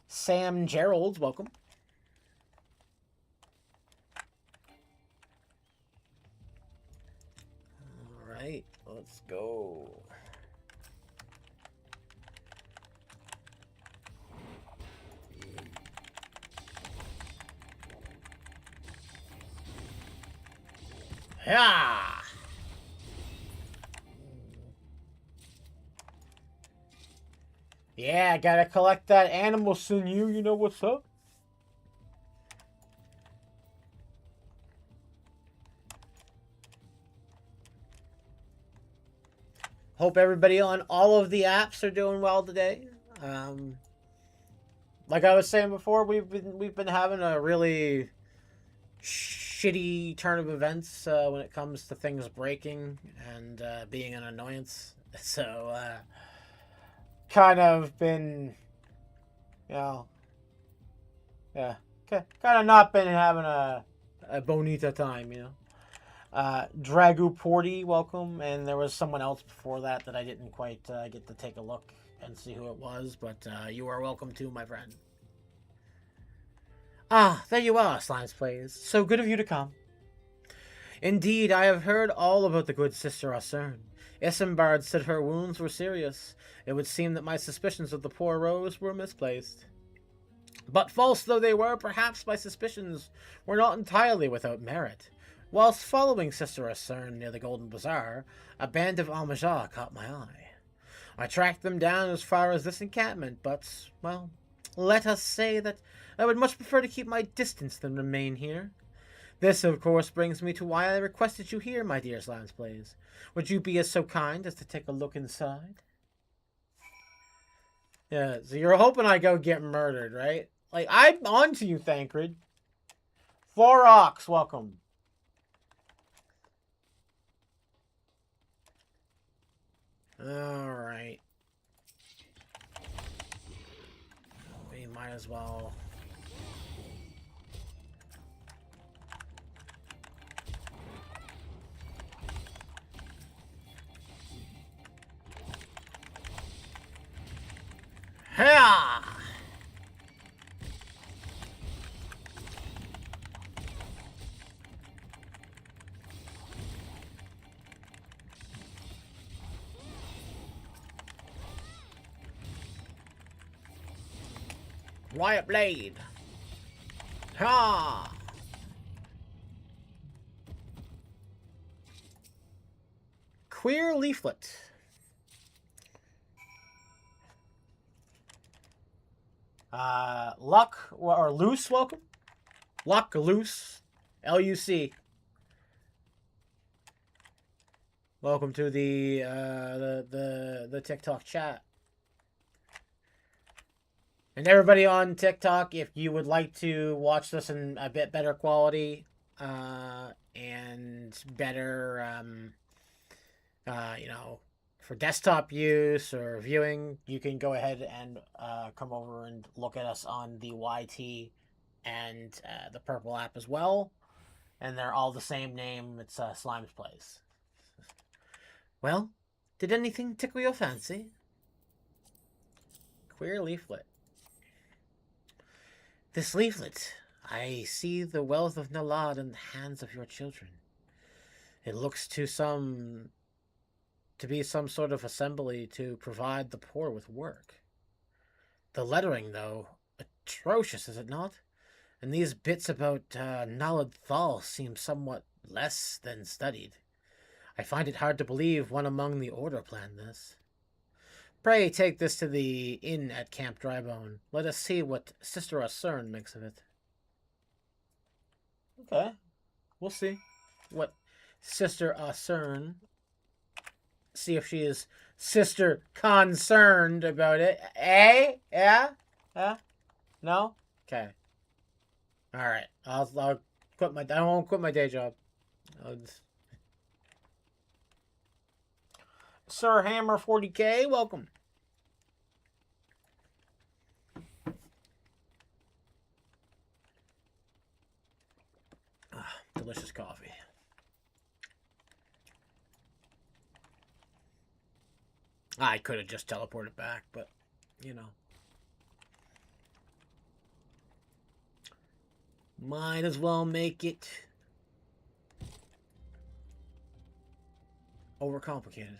Sam Gerald, welcome. All right, let's go. Yeah. Yeah, gotta collect that animal sinew. You know what's up? Hope everybody on all of the apps are doing well today. Like I was saying before, we've been having a really shitty turn of events when it comes to things breaking and being an annoyance. So kind of been, you know, yeah, kind of not been having a bonita time, you know. Dragu Porty, welcome, and there was someone else before that I didn't quite get to take a look and see who it was, but you are welcome too, my friend. Ah, there you are, Slimes Plays. So good of you to come. Indeed, I have heard all about the good Sister Osern. Isambard said her wounds were serious. It would seem that my suspicions of the poor Rose were misplaced. But false though they were, perhaps my suspicions were not entirely without merit. Whilst following Sister Osern near the Golden Bazaar, a band of Almajar caught my eye. I tracked them down as far as this encampment, but, well, let us say that I would much prefer to keep my distance than remain here. This, of course, brings me to why I requested you here, my dear Slimes Plays. Would you be so kind as to take a look inside? Yeah, so you're hoping I go get murdered, right? Like, I'm on to you, Thancred. 4 Ox, welcome. Alright. We might as well... Ha! Riot Blade! Ha! Queer Leaflet. Luck or Loose, welcome. Luck, Loose, LUC. Welcome to the TikTok chat. And everybody on TikTok, if you would like to watch this in a bit better quality, and better, you know, for desktop use or viewing, you can go ahead and come over and look at us on the YT and the Purple app as well. And they're all the same name. It's Slimes Plays. Well, did anything tickle your fancy? Queer leaflet. This leaflet, I see the wealth of Nalad in the hands of your children. It looks to be some sort of assembly to provide the poor with work. The lettering, though, atrocious, is it not? And these bits about Nalad Thal seem somewhat less than studied. I find it hard to believe one among the Order planned this. Pray take this to the inn at Camp Drybone. Let us see what Sister Osern makes of it. Okay. We'll see what Sister Osern... See if she is sister concerned about it. Eh? Yeah? Yeah? No? Okay. Alright. I'll quit my... I won't quit my day job. Sir Hammer 40K, welcome. Delicious coffee. I could have just teleported back, but, you know. Might as well make it overcomplicated.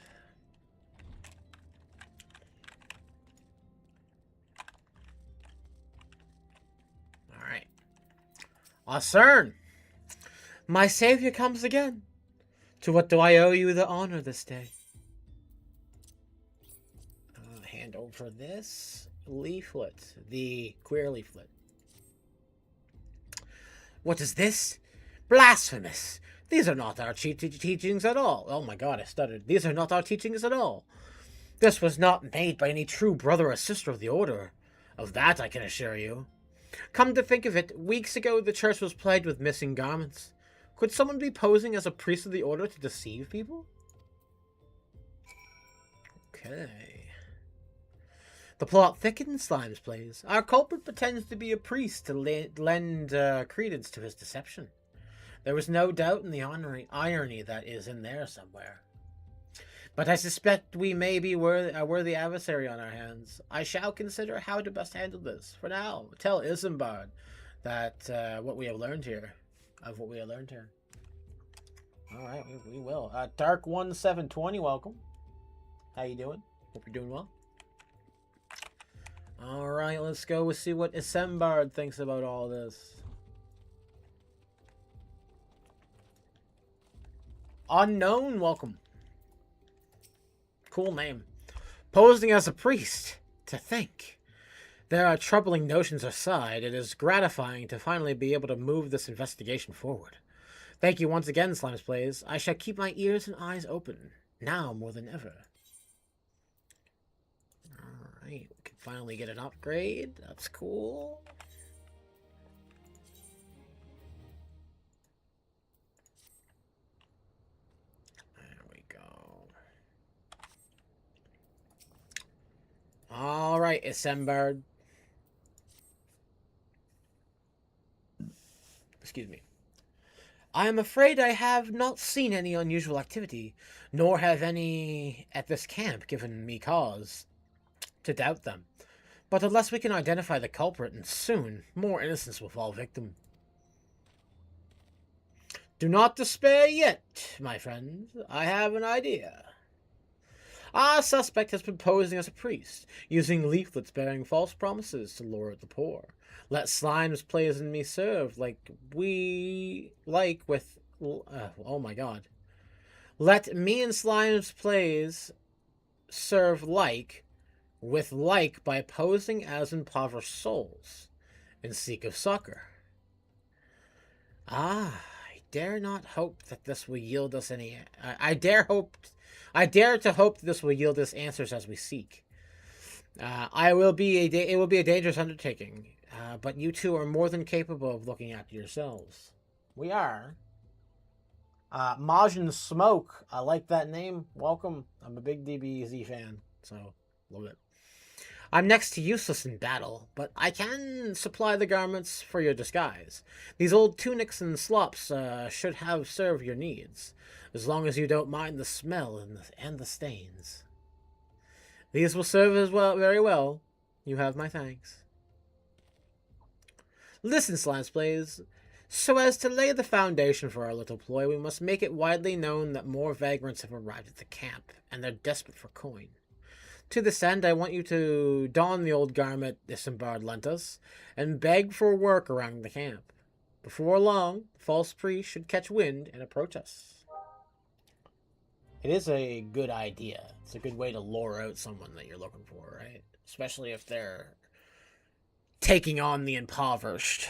Alright. Osern! My savior comes again. To what do I owe you the honor this day? Hand over this leaflet, the queer leaflet. What is this? Blasphemous! These are not our teachings at all. Oh my god, I stuttered. These are not our teachings at all. This was not made by any true brother or sister of the Order. Of that I can assure you. Come to think of it, weeks ago the church was plagued with missing garments. Could someone be posing as a priest of the Order to deceive people? Okay. The plot thickens, Slimes Plays. Our culprit pretends to be a priest to lend credence to his deception. There was no doubt in the irony that is in there somewhere. But I suspect we may be a worthy adversary on our hands. I shall consider how to best handle this. For now, tell Isambard that what we have learned here. All right, we will. Dark 1720, welcome. How you doing? Hope you're doing well. All right, let's go see what Isembard thinks about all this. Unknown, welcome. Cool name. Posing as a priest. To think. There are troubling notions aside, it is gratifying to finally be able to move this investigation forward. Thank you once again, Slimes Plays. I shall keep my ears and eyes open, now more than ever. Alright, we can finally get an upgrade. That's cool. There we go. Alright, Isembard. Excuse me. I am afraid I have not seen any unusual activity, nor have any at this camp given me cause to doubt them. But unless we can identify the culprit, and soon, more innocents will fall victim. Do not despair yet, my friend. I have an idea. Our suspect has been posing as a priest, using leaflets bearing false promises to lure out the poor. Let Slimes Plays and me serve like with... oh my god. Let me and Slimes Plays serve with by posing as impoverished souls in seek of succor. I dare not hope that this will yield us any... I dare to hope that this will yield us answers as we seek. It will be a dangerous undertaking, but you two are more than capable of looking after yourselves. We are. Majin Smoke, I like that name. Welcome. I'm a big DBZ fan, so love it. I'm next to useless in battle, but I can supply the garments for your disguise. These old tunics and slops should have served your needs, as long as you don't mind the smell and the stains. These will serve as well, very well. You have my thanks. Listen, Slimes Plays. So as to lay the foundation for our little ploy, we must make it widely known that more vagrants have arrived at the camp, and they're desperate for coin. To this end, I want you to don the old garment Isembard lent us, and beg for work around the camp. Before long, the false priest should catch wind and approach us. It is a good idea. It's a good way to lure out someone that you're looking for, right? Especially if they're taking on the impoverished.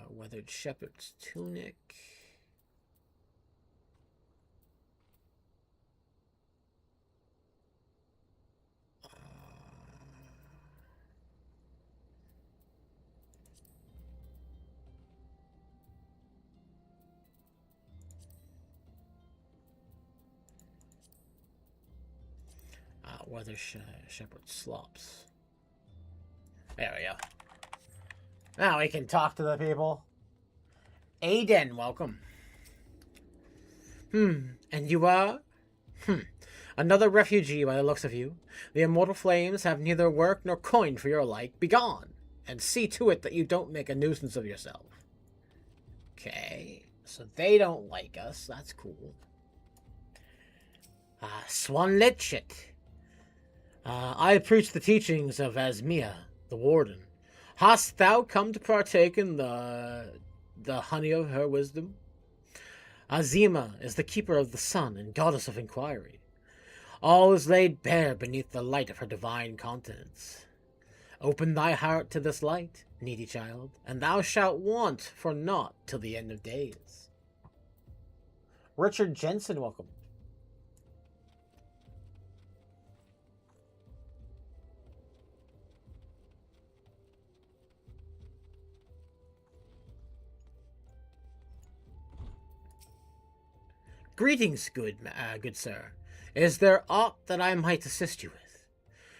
Weathered shepherd's tunic. Weather shepherd slops. There we go. Now we can talk to the people. Aiden, welcome. And you are? Another refugee by the looks of you. The immortal flames have neither work nor coin for your like. Begone, and see to it that you don't make a nuisance of yourself. Okay, so they don't like us. That's cool. Swanlichit. I preach the teachings of Asmia, the warden. Hast thou come to partake in the honey of her wisdom? Azima is the keeper of the sun and goddess of inquiry. All is laid bare beneath the light of her divine countenance. Open thy heart to this light, needy child, and thou shalt want for naught till the end of days. Richard Jensen, welcome. Greetings, good sir. Is there aught that I might assist you with?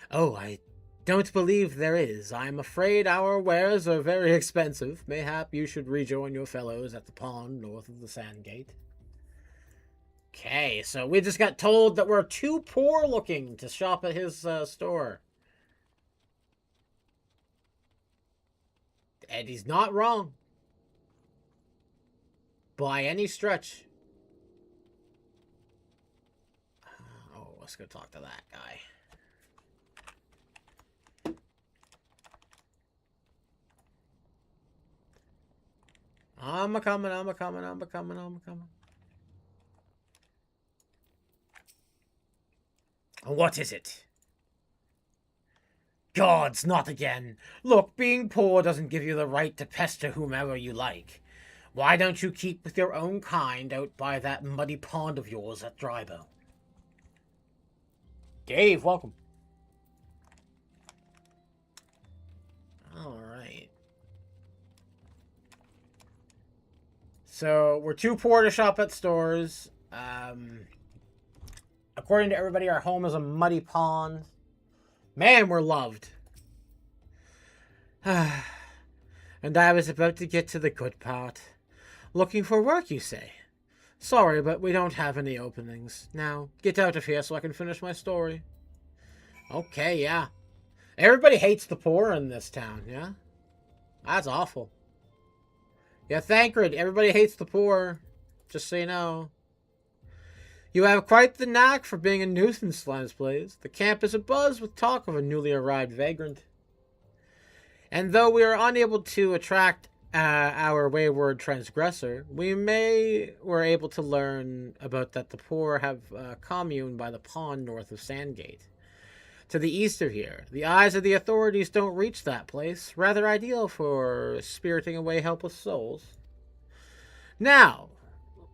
Oh, I don't believe there is. I am afraid our wares are very expensive. Mayhap you should rejoin your fellows at the pond north of the Sandgate. Okay, so we just got told that we're too poor looking to shop at his store. And he's not wrong. By any stretch. Oh, let's go talk to that guy. I'm a coming. What is it? Gods, not again. Look, being poor doesn't give you the right to pester whomever you like. Why don't you keep with your own kind out by that muddy pond of yours at Drybow? Dave, welcome. Alright. So, we're too poor to shop at stores. According to everybody, our home is a muddy pond. Man, we're loved. And I was about to get to the good part. Looking for work, you say? Sorry, but we don't have any openings. Now, get out of here so I can finish my story. Okay, yeah. Everybody hates the poor in this town, yeah? That's awful. Yeah, Thancred, everybody hates the poor. Just so you know. You have quite the knack for being a nuisance, Slimes Blaze. The camp is abuzz with talk of a newly arrived vagrant. And though we are unable to attract our wayward transgressor, we're able to learn about that the poor have a commune by the pond north of Sandgate. To the east of here, the eyes of the authorities don't reach that place, rather ideal for spiriting away helpless souls. Now,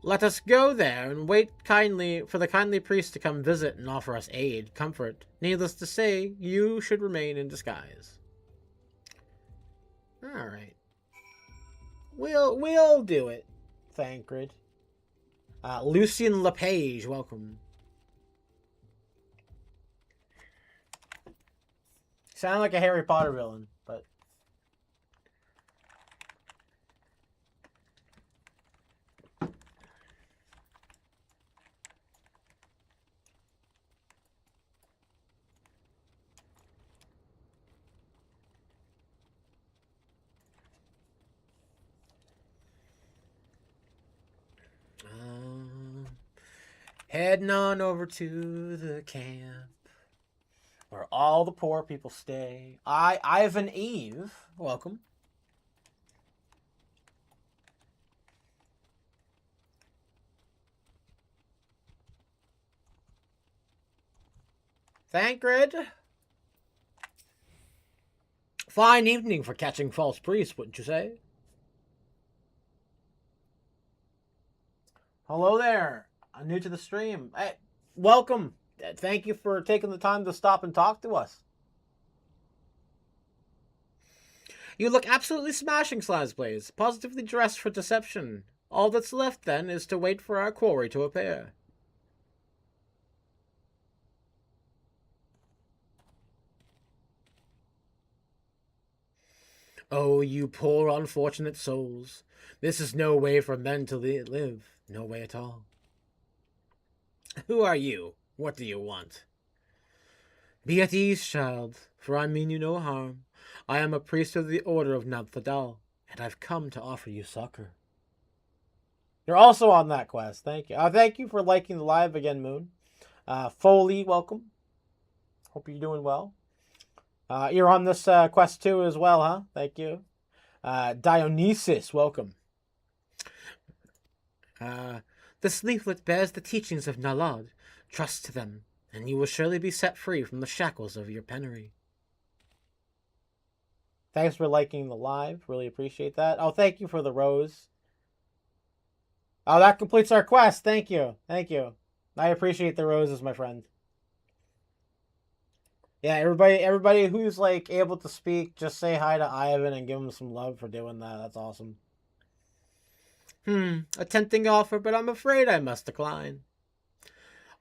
let us go there and wait for the kindly priest to come visit and offer us aid, comfort. Needless to say, you should remain in disguise. Alright. We'll do it, Thancred. Lucien LePage, welcome. Sound like a Harry Potter villain, but... Heading on over to the camp where all the poor people stay. Ivan Eve, welcome. Thancred. Fine evening for catching false priests, wouldn't you say? Hello there. I'm new to the stream. Hey, welcome. Thank you for taking the time to stop and talk to us. You look absolutely smashing, Slimes Blaze. Positively dressed for deception. All that's left, then, is to wait for our quarry to appear. Oh, you poor unfortunate souls. This is no way for men to live. No way at all. Who are you? What do you want? Be at ease, child, for I mean you no harm. I am a priest of the Order of Nabthadal, and I've come to offer you succor. You're also on that quest. Thank you. Thank you for liking the live again, Moon. Foley, welcome. Hope you're doing well. You're on this quest too as well, huh? Thank you. Dionysus, welcome. This leaflet bears the teachings of Nalad. Trust to them, and you will surely be set free from the shackles of your penury. Thanks for liking the live. Really appreciate that. Oh, thank you for the rose. Oh, that completes our quest. Thank you. Thank you. I appreciate the roses, my friend. Yeah, everybody who's like able to speak, just say hi to Ivan and give him some love for doing that. That's awesome. A tempting offer, but I'm afraid I must decline.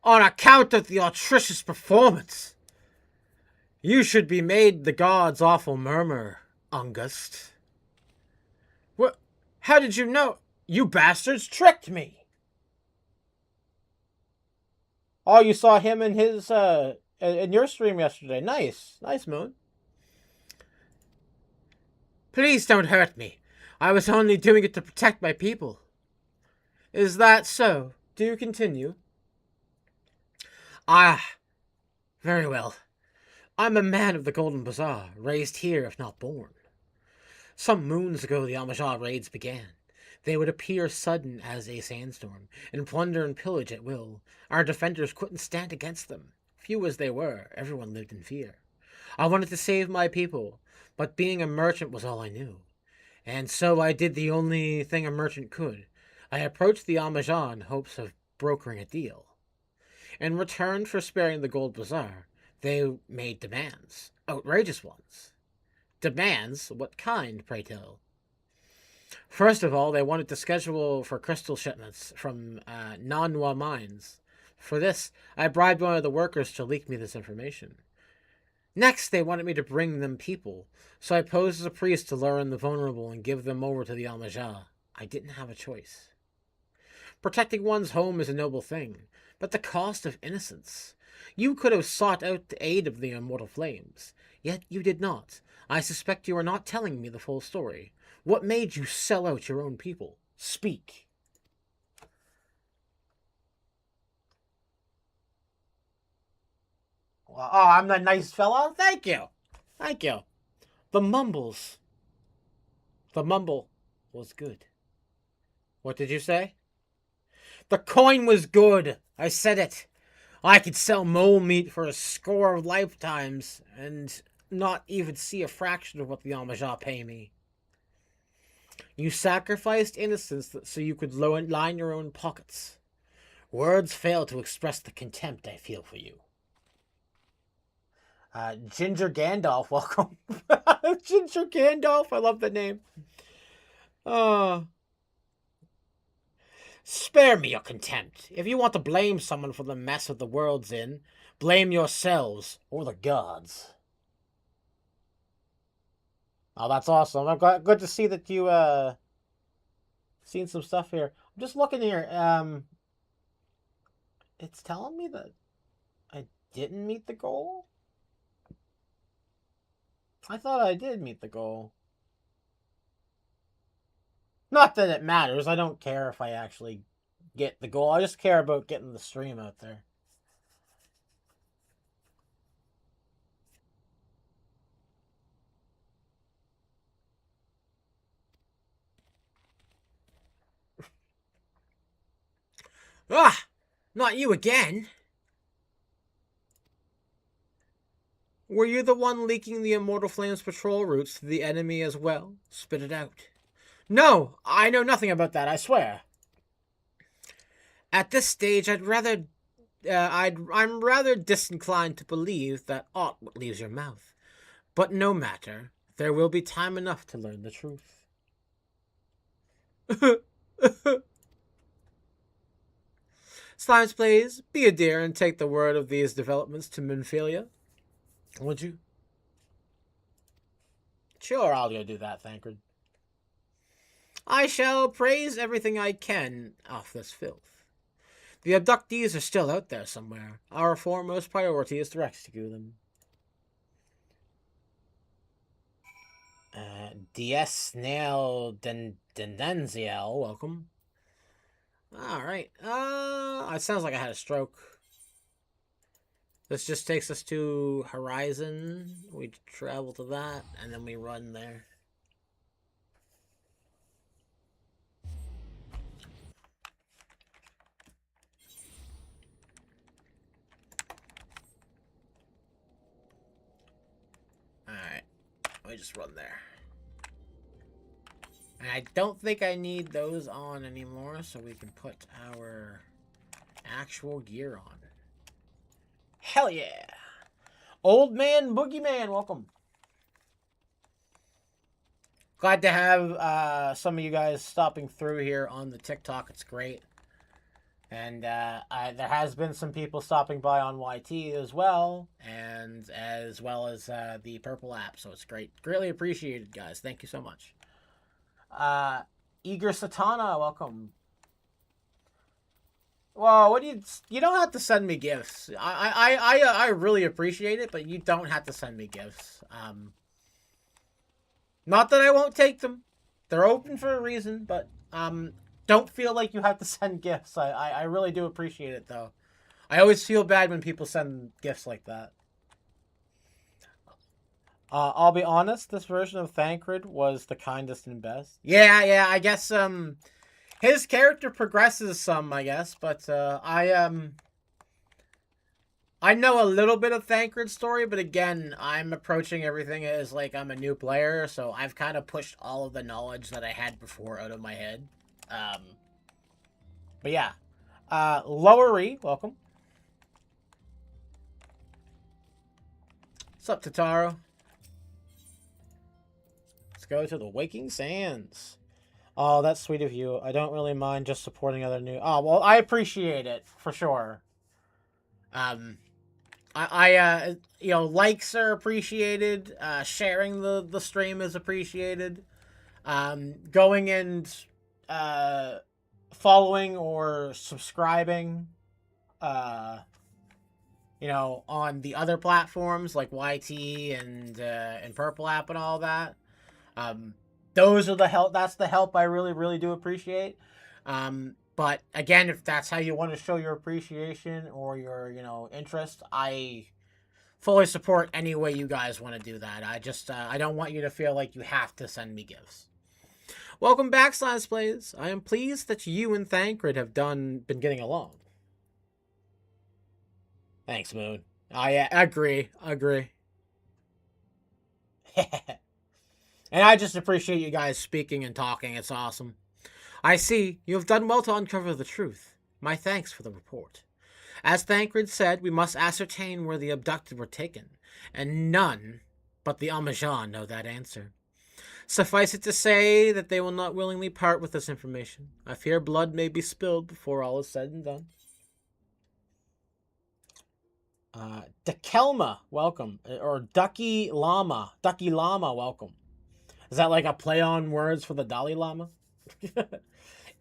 On account of the atrocious performance. You should be made the gods' awful murmur, Ungust. What? How did you know? You bastards tricked me. Oh, you saw him in his in your stream yesterday. Nice, nice, Moon. Please don't hurt me. I was only doing it to protect my people. Is that so? Do continue. Ah, very well. I'm a man of the Golden Bazaar, raised here if not born. Some moons ago the Amajah raids began. They would appear sudden as a sandstorm, and plunder and pillage at will. Our defenders couldn't stand against them. Few as they were, everyone lived in fear. I wanted to save my people, but being a merchant was all I knew. And so I did the only thing a merchant could. I approached the Amajah in hopes of brokering a deal. In return for sparing the Gold Bazaar, they made demands. Outrageous ones. Demands? What kind, pray tell? First of all, they wanted to schedule for crystal shipments from Nanwa mines. For this, I bribed one of the workers to leak me this information. Next, they wanted me to bring them people, so I posed as a priest to lure in the vulnerable and give them over to the Amajah. I didn't have a choice. Protecting one's home is a noble thing, but the cost of innocence. You could have sought out the aid of the immortal flames, yet you did not. I suspect you are not telling me the full story. What made you sell out your own people? Speak. Well, oh, I'm the nice fellow? Thank you. Thank you. The mumbles. The mumble was good. What did you say? The coin was good. I said it. I could sell mole meat for a score of lifetimes and not even see a fraction of what the Amajah pay me. You sacrificed innocence so you could line your own pockets. Words fail to express the contempt I feel for you. Ginger Gandalf, welcome. Ginger Gandalf, I love the name. Spare me your contempt. If you want to blame someone for the mess of the world's in, blame yourselves or the gods. Oh, that's awesome. I'm glad, good to see that you seen some stuff here. I'm just looking here. It's telling me that I didn't meet the goal. I thought I did meet the goal. Not that it matters. I don't care if I actually get the goal. I just care about getting the stream out there. Ah! Not you again! Were you the one leaking the Immortal Flames patrol routes to the enemy as well? Spit it out. No! I know nothing about that, I swear. At this stage, I'm rather disinclined to believe that aught what leaves your mouth. But no matter. There will be time enough to learn the truth. Slimes, please, be a dear and take the word of these developments to Minphilia. Would you? Sure, I'll go do that, Thancred. I shall praise everything I can off this filth. The abductees are still out there somewhere. Our foremost priority is to rescue them. DS Snail Dendenziel, welcome. Alright, it sounds like I had a stroke. This just takes us to Horizon. We travel to that, and then we run there. Alright, we just run there. And I don't think I need those on anymore, so we can put our actual gear on. Hell yeah! Old Man Boogeyman, welcome. Glad to have some of you guys stopping through here on the TikTok. It's great. And there has been some people stopping by on YT as well, and as well as the Purple app, so it's great. Greatly appreciated, guys. Thank you so much. Eager Satana, welcome. Well, what do you don't have to send me gifts. I really appreciate it, but you don't have to send me gifts. Not that I won't take them. They're open for a reason, but don't feel like you have to send gifts. I really do appreciate it though. I always feel bad when people send gifts like that. I'll be honest, this version of Thancred was the kindest and best. Yeah, I guess his character progresses some, I guess, but I know a little bit of Thancred's story, but again, I'm approaching everything as like I'm a new player, so I've kind of pushed all of the knowledge that I had before out of my head. But yeah. Lowery, welcome. What's up, Tataro? Let's go to the Waking Sands. Oh, that's sweet of you. I don't really mind just supporting other new... Oh, well, I appreciate it, for sure. You know, likes are appreciated. Sharing the stream is appreciated. Going and following or subscribing, you know, on the other platforms like YT and Purple App and all that. Those are the help. That's the help I really do appreciate. But again, if that's how you want to show your appreciation or your, you know, interest, I fully support any way you guys want to do that. I just, I don't want you to feel like you have to send me gifts. Welcome back, Slice Plays. I am pleased that you and Thancred have been getting along. Thanks, Moon. I agree. And I just appreciate you guys speaking and talking. It's awesome. I see. You have done well to uncover the truth. My thanks for the report. As Thancred said, we must ascertain where the abducted were taken, and none but the Amajan know that answer. Suffice it to say that they will not willingly part with this information. I fear blood may be spilled before all is said and done. Dekelma, welcome. Or Ducky Llama, welcome. Is that like a play on words for the Dalai Lama?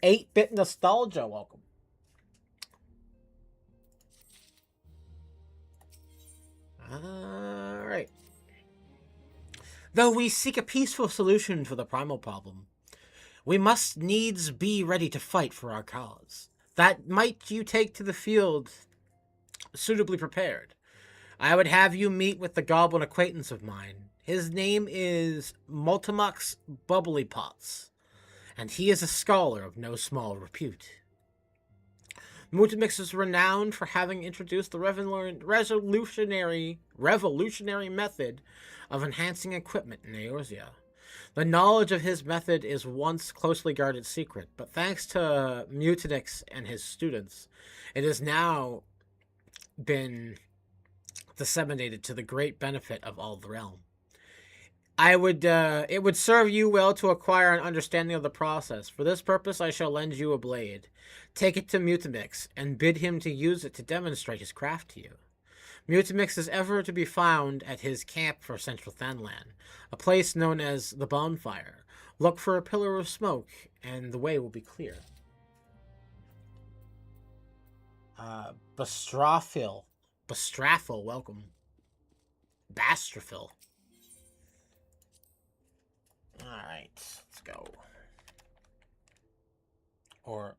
8-bit nostalgia, welcome. Alright. Though we seek a peaceful solution for the primal problem, we must needs be ready to fight for our cause. That might you take to the field suitably prepared. I would have you meet with the goblin acquaintance of mine. His name is Multimux Bubblypots, and he is a scholar of no small repute. Multimix is renowned for having introduced the revolutionary method of enhancing equipment in Eorzea. The knowledge of his method is once closely guarded secret, but thanks to Mutinix and his students, it has now been disseminated to the great benefit of all the realm. It would serve you well to acquire an understanding of the process. For this purpose, I shall lend you a blade. Take it to Mutimix, and bid him to use it to demonstrate his craft to you. Mutimix is ever to be found at his camp for Central Thanlan, a place known as the Bonfire. Look for a pillar of smoke, and the way will be clear. Bastraphil, welcome. Bastrafil. Alright, let's go. Or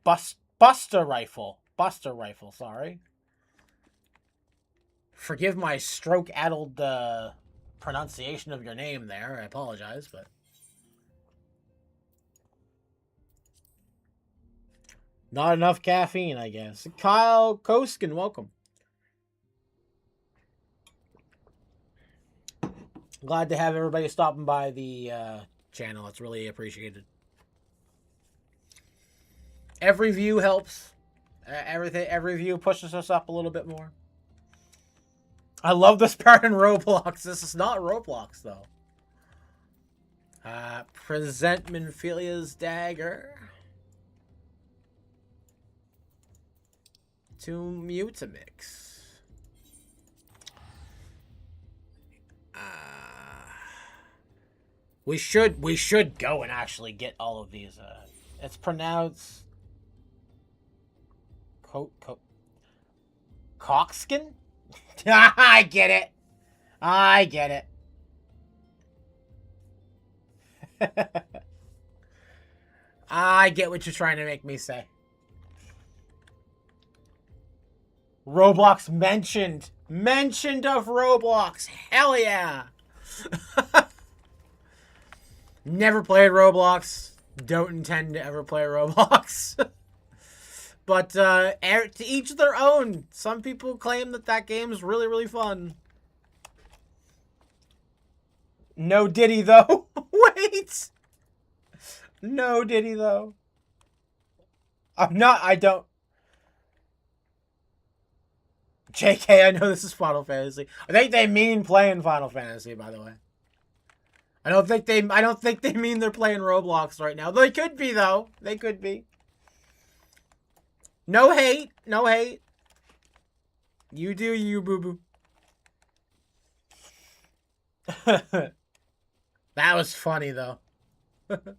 Buster Rifle, sorry. Forgive my stroke-addled pronunciation of your name there. I apologize, but... Not enough caffeine, I guess. Kyle Koskin, welcome. Glad to have everybody stopping by the channel. It's really appreciated. Every view helps. Every view pushes us up a little bit more. I love this part in Roblox. This is not Roblox, though. Present Minfilia's dagger. To Mutimix. We should go and actually get all of these. It's pronounced Cockskin? I get it. I get it. I get what you're trying to make me say. Roblox mentioned. Mentioned of Roblox. Hell yeah. Never played Roblox. Don't intend to ever play Roblox. But to each their own. Some people claim that game's really, really fun. No Diddy, though. Wait. No Diddy, though. I don't. JK, I know this is Final Fantasy. I think they mean playing Final Fantasy, by the way. I don't think they mean they're playing Roblox right now. They could be, though. They could be. No hate. No hate. You do you, boo-boo. That was funny, though. That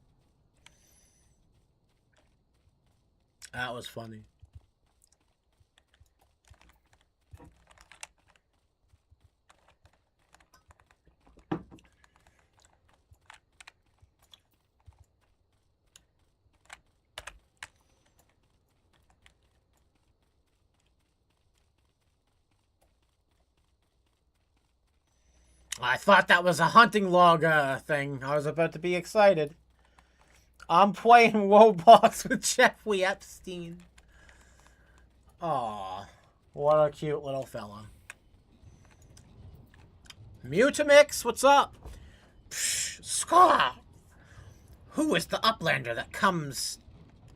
was funny. I thought that was a hunting log thing. I was about to be excited. I'm playing Roblox with Jeffrey Epstein. Aw, what a cute little fella. Mutamix, what's up? Psh, Scar! Who is the uplander that comes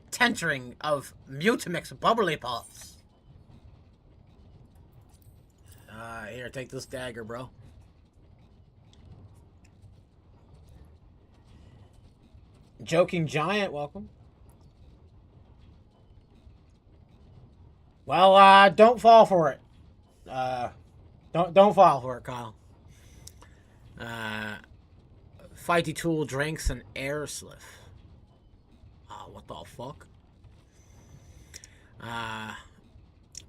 tentering of Mutamix bubbly pops? Here, take this dagger, bro. Joking Giant, welcome. Well, don't fall for it. Don't fall for it, Kyle. Fighty Tool drinks an air sliff. What the fuck?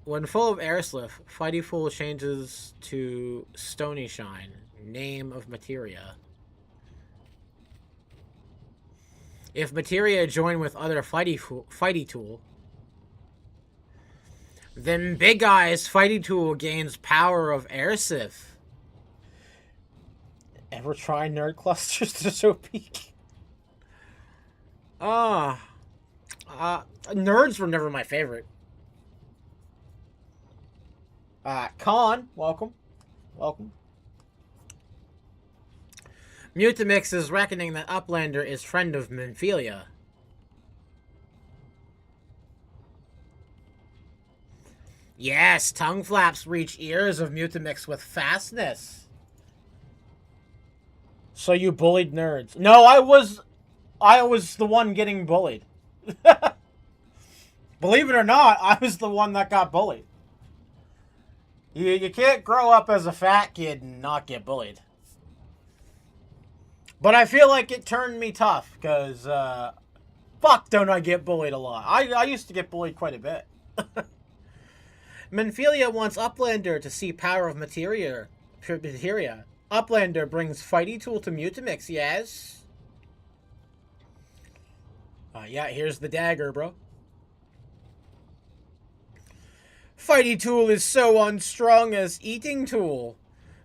When full of air sliff, Fighty Fool changes to Stony Shine, name of materia. If materia join with other Fighty Tool, then Big Eyes Fighty Tool gains power of Airsiff. Ever try nerd clusters to show peak? Nerds were never my favorite. Con, welcome. Welcome. Mutamix is reckoning that Uplander is friend of Minfilia. Yes, tongue flaps reach ears of Mutamix with fastness. So you bullied nerds. No, I was the one getting bullied. Believe it or not, I was the one that got bullied. You can't grow up as a fat kid and not get bullied. But I feel like it turned me tough, because, fuck, don't I get bullied a lot. I used to get bullied quite a bit. Minfilia wants Uplander to see power of materia. Uplander brings Fighty Tool to Mutamix, yes? Yeah, here's the dagger, bro. Fighty Tool is so unstrung as Eating Tool.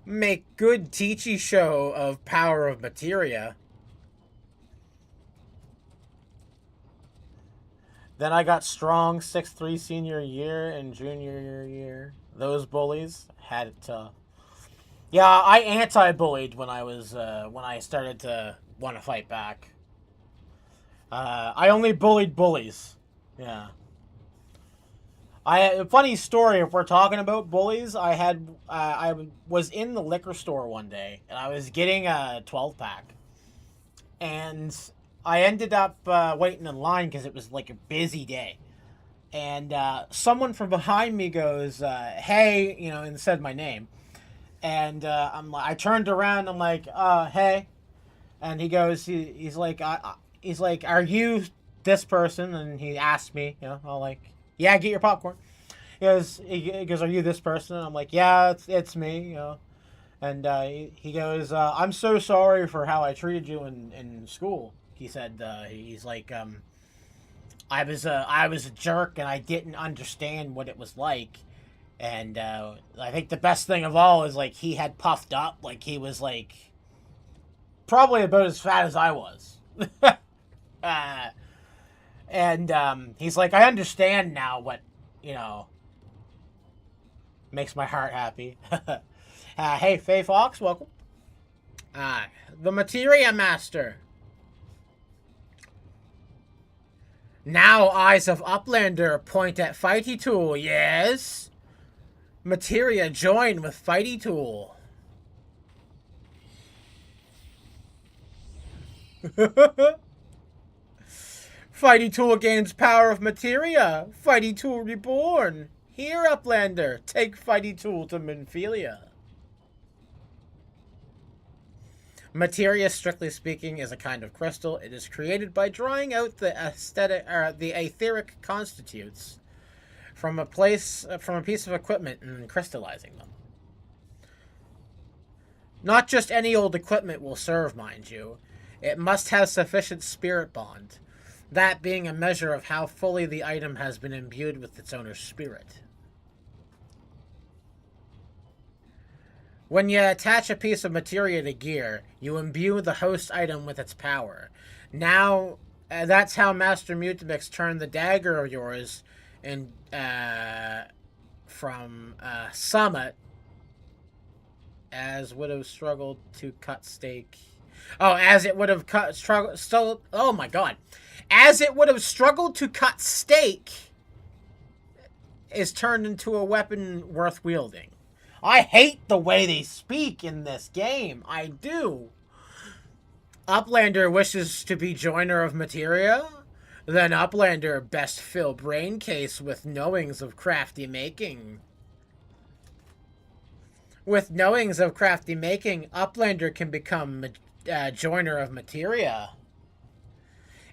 Make good teachy show of power of materia. Then I got strong 6'3" senior year and junior year. Those bullies had it tough. Yeah, I anti-bullied when I was when I started to want to fight back. I only bullied bullies. Yeah. A funny story, if we're talking about bullies, I was in the liquor store one day, and I was getting a 12-pack. And I ended up waiting in line because it was like a busy day. And someone from behind me goes, hey, you know, and said my name. And I turned around, I'm like, hey. And he goes, he's like, are you this person? And he asked me, you know, I'm like, yeah, get your popcorn. he goes, "Are you this person?" And I'm like, "Yeah, it's me." You know. And he goes, "I'm so sorry for how I treated you in school." He said, "He's like, I was a jerk and I didn't understand what it was like." And I think the best thing of all is like he had puffed up, like he was like probably about as fat as I was. uh, and he's like, "I understand now what you know makes my heart happy." Hey, Faye Fox, welcome. The Materia Master. Now eyes of Uplander point at Fighty Tool, yes? Materia join with Fighty Tool. Fighty Tool gains power of Materia. Fighty Tool Reborn. Here, Uplander, take Fighty Tool to Minfilia. Materia, strictly speaking, is a kind of crystal. It is created by drawing out the etheric constitutes from a piece of equipment and crystallizing them. Not just any old equipment will serve, mind you. It must have sufficient spirit bond, that being a measure of how fully the item has been imbued with its owner's spirit. When you attach a piece of materia to gear, you imbue the host item with its power. Now, that's how Master Mutamix turned the dagger of yours in, from Summit, as would have struggled to cut steak. Oh, as it would have oh my god. As it would have struggled to cut steak is turned into a weapon worth wielding. I hate the way they speak in this game. I do. Uplander wishes to be joiner of materia? Then Uplander best fill brain case with knowings of crafty making. With knowings of crafty making, Uplander can become joiner of materia.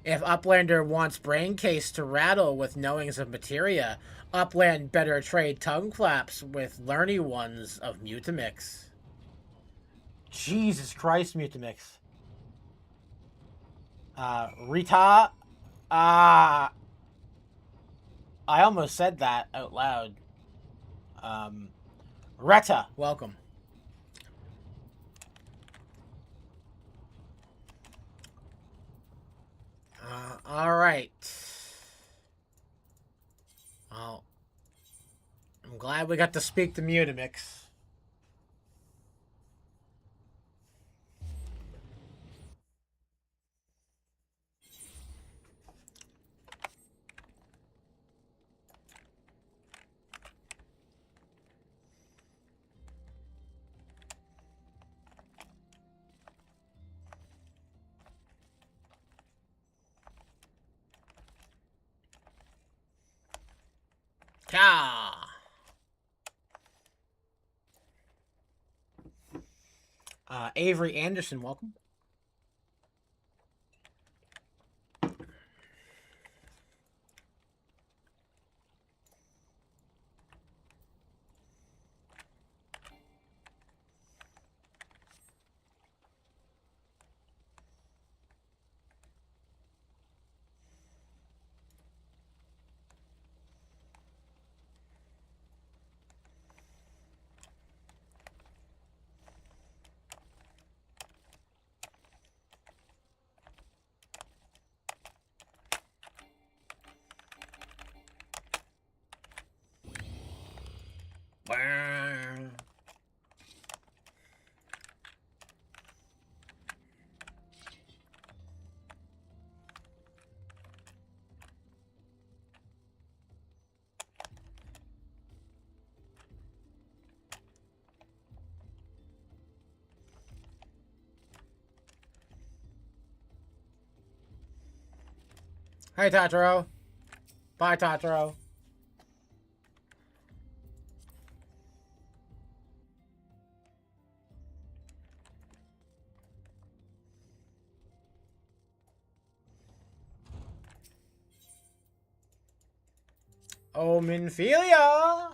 If Uplander wants brain case to rattle with knowings of materia, Upland better trade tongue flaps with learny ones of Mutamix. Jesus Christ, Mutamix. Rita? I almost said that out loud. Retta, welcome. Alright. Well, I'm glad we got to speak to Mutamix. Ka! Avery Anderson, welcome. Hey, Tataro. Bye, Tataro. Oh, Minfilia!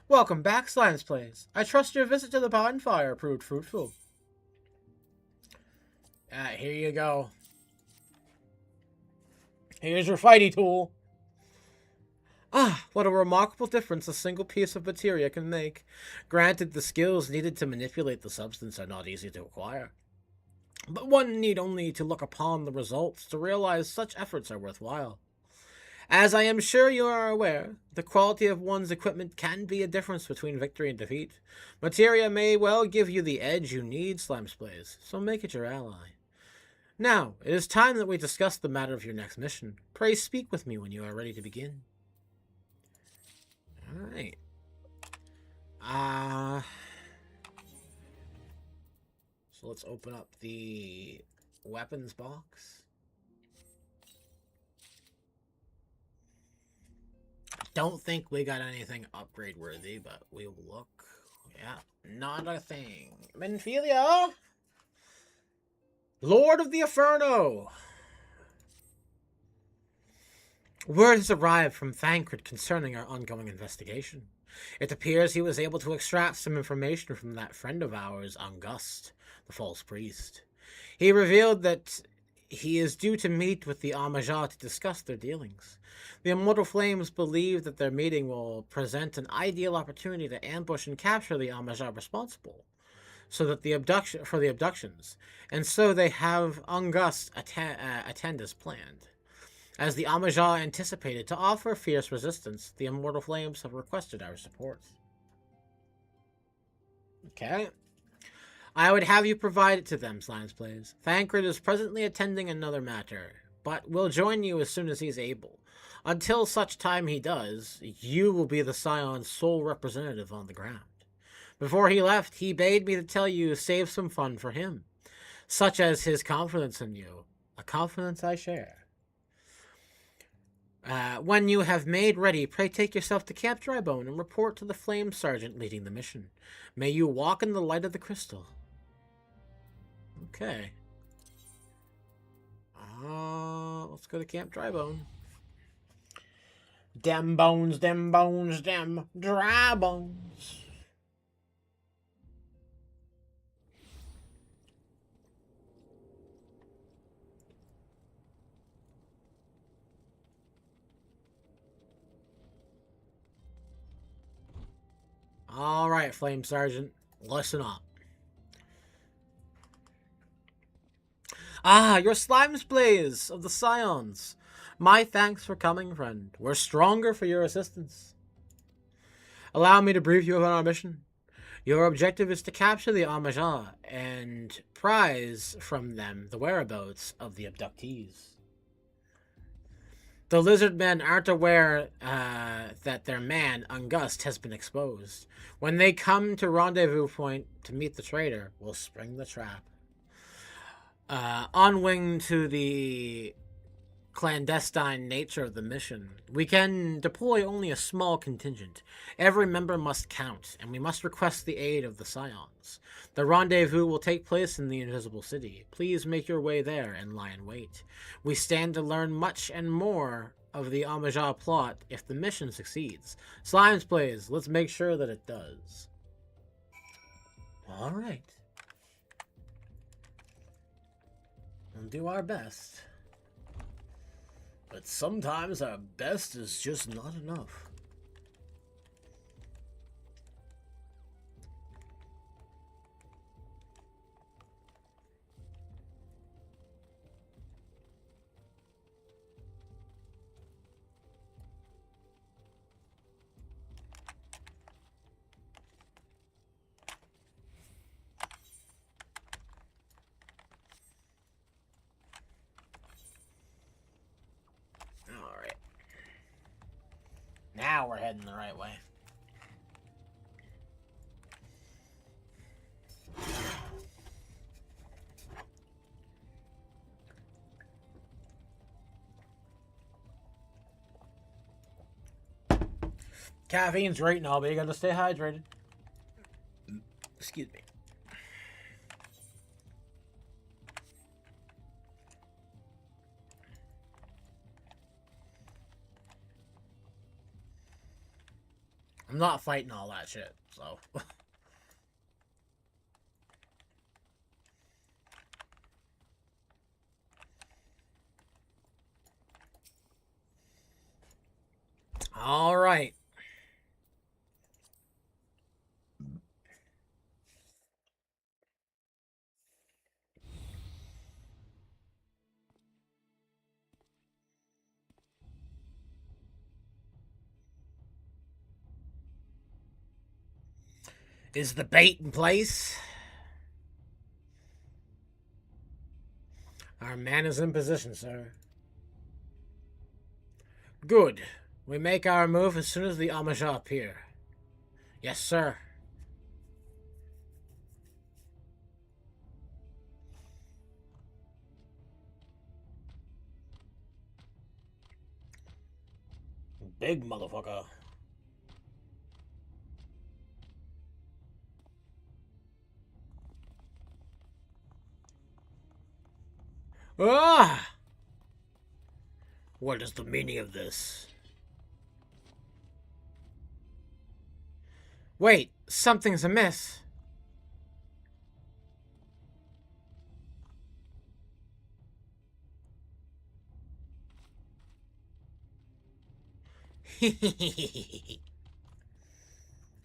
Welcome back, Slime's Plays. I trust your visit to the bonfire proved fruitful. Here you go. Here's your fighty tool. Ah, what a remarkable difference a single piece of materia can make. Granted, the skills needed to manipulate the substance are not easy to acquire. But one need only to look upon the results to realize such efforts are worthwhile. As I am sure you are aware, the quality of one's equipment can be a difference between victory and defeat. Materia may well give you the edge you need, Slime's Plays, so make it your ally. Now, it is time that we discuss the matter of your next mission. Pray speak with me when you are ready to begin. Alright. So let's open up the weapons box. Don't think we got anything upgrade worthy, but we will look. Yeah, not a thing. Minfilia! Lord of the Inferno! Word has arrived from Thancred concerning our ongoing investigation. It appears he was able to extract some information from that friend of ours, August, the false priest. He revealed that he is due to meet with the Amajah to discuss their dealings. The Immortal Flames believe that their meeting will present an ideal opportunity to ambush and capture the Amajah responsible for the abductions, and so they have August attend as planned. As the Amajah anticipated to offer fierce resistance, the Immortal Flames have requested our support. Okay. I would have you provide it to them, Slime's Plays. Thancred is presently attending another matter, but will join you as soon as he's able. Until such time he does, you will be the Scion's sole representative on the ground. Before he left, he bade me to tell you save some fun for him, such as his confidence in you, a confidence I share. When you have made ready, pray take yourself to Camp Drybone and report to the Flame Sergeant leading the mission. May you walk in the light of the crystal. Okay. Let's go to Camp Drybone. Dem bones, dem bones, dem dry bones. All right, Flame Sergeant, listen up. Ah, your Slime's Blaze of the Scions. My thanks for coming, friend. We're stronger for your assistance. Allow me to brief you about our mission. Your objective is to capture the Amajah and prize from them the whereabouts of the abductees. The lizard men aren't aware that their man, August, has been exposed. When they come to Rendezvous Point to meet the traitor, we'll spring the trap. On wing to the clandestine nature of the mission, we can deploy only a small contingent. Every member must count, and we must request the aid of the Scions. The rendezvous will take place in the Invisible City. Please make your way there and lie in wait. We stand to learn much and more of the Amajah plot if the mission succeeds. Slime's Plays, let's make sure that it does. Alright. We'll do our best. But sometimes our best is just not enough. Now we're heading the right way. Caffeine's great and all, but you gotta stay hydrated. Excuse me. not fighting all that shit, so. All right. Is the bait in place? Our man is in position, sir. Good. We make our move as soon as the Amaja appear. Yes, sir. Big motherfucker. Ah! What is the meaning of this? Wait, something's amiss.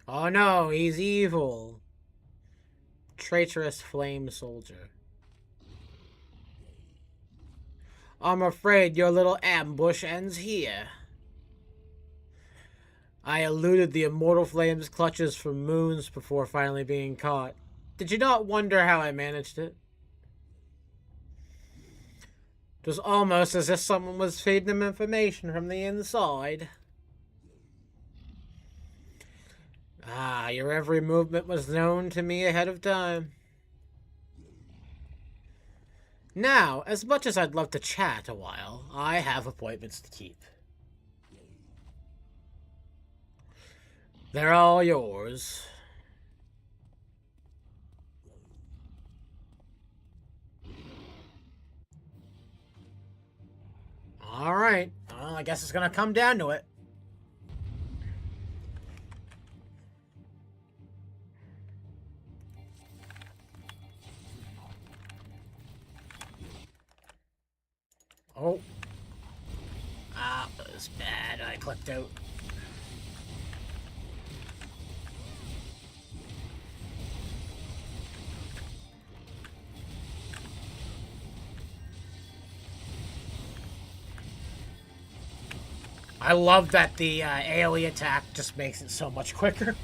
Oh no, he's evil. Traitorous flame soldier. I'm afraid your little ambush ends here. I eluded the immortal flame's clutches for moons before finally being caught. Did you not wonder how I managed it? It was almost as if someone was feeding them information from the inside. Ah, your every movement was known to me ahead of time. Now, as much as I'd love to chat a while, I have appointments to keep. They're all yours. Alright, well, I guess it's gonna come down to it. Oh. Ah, that was bad. I clicked out. I love that the AoE attack just makes it so much quicker.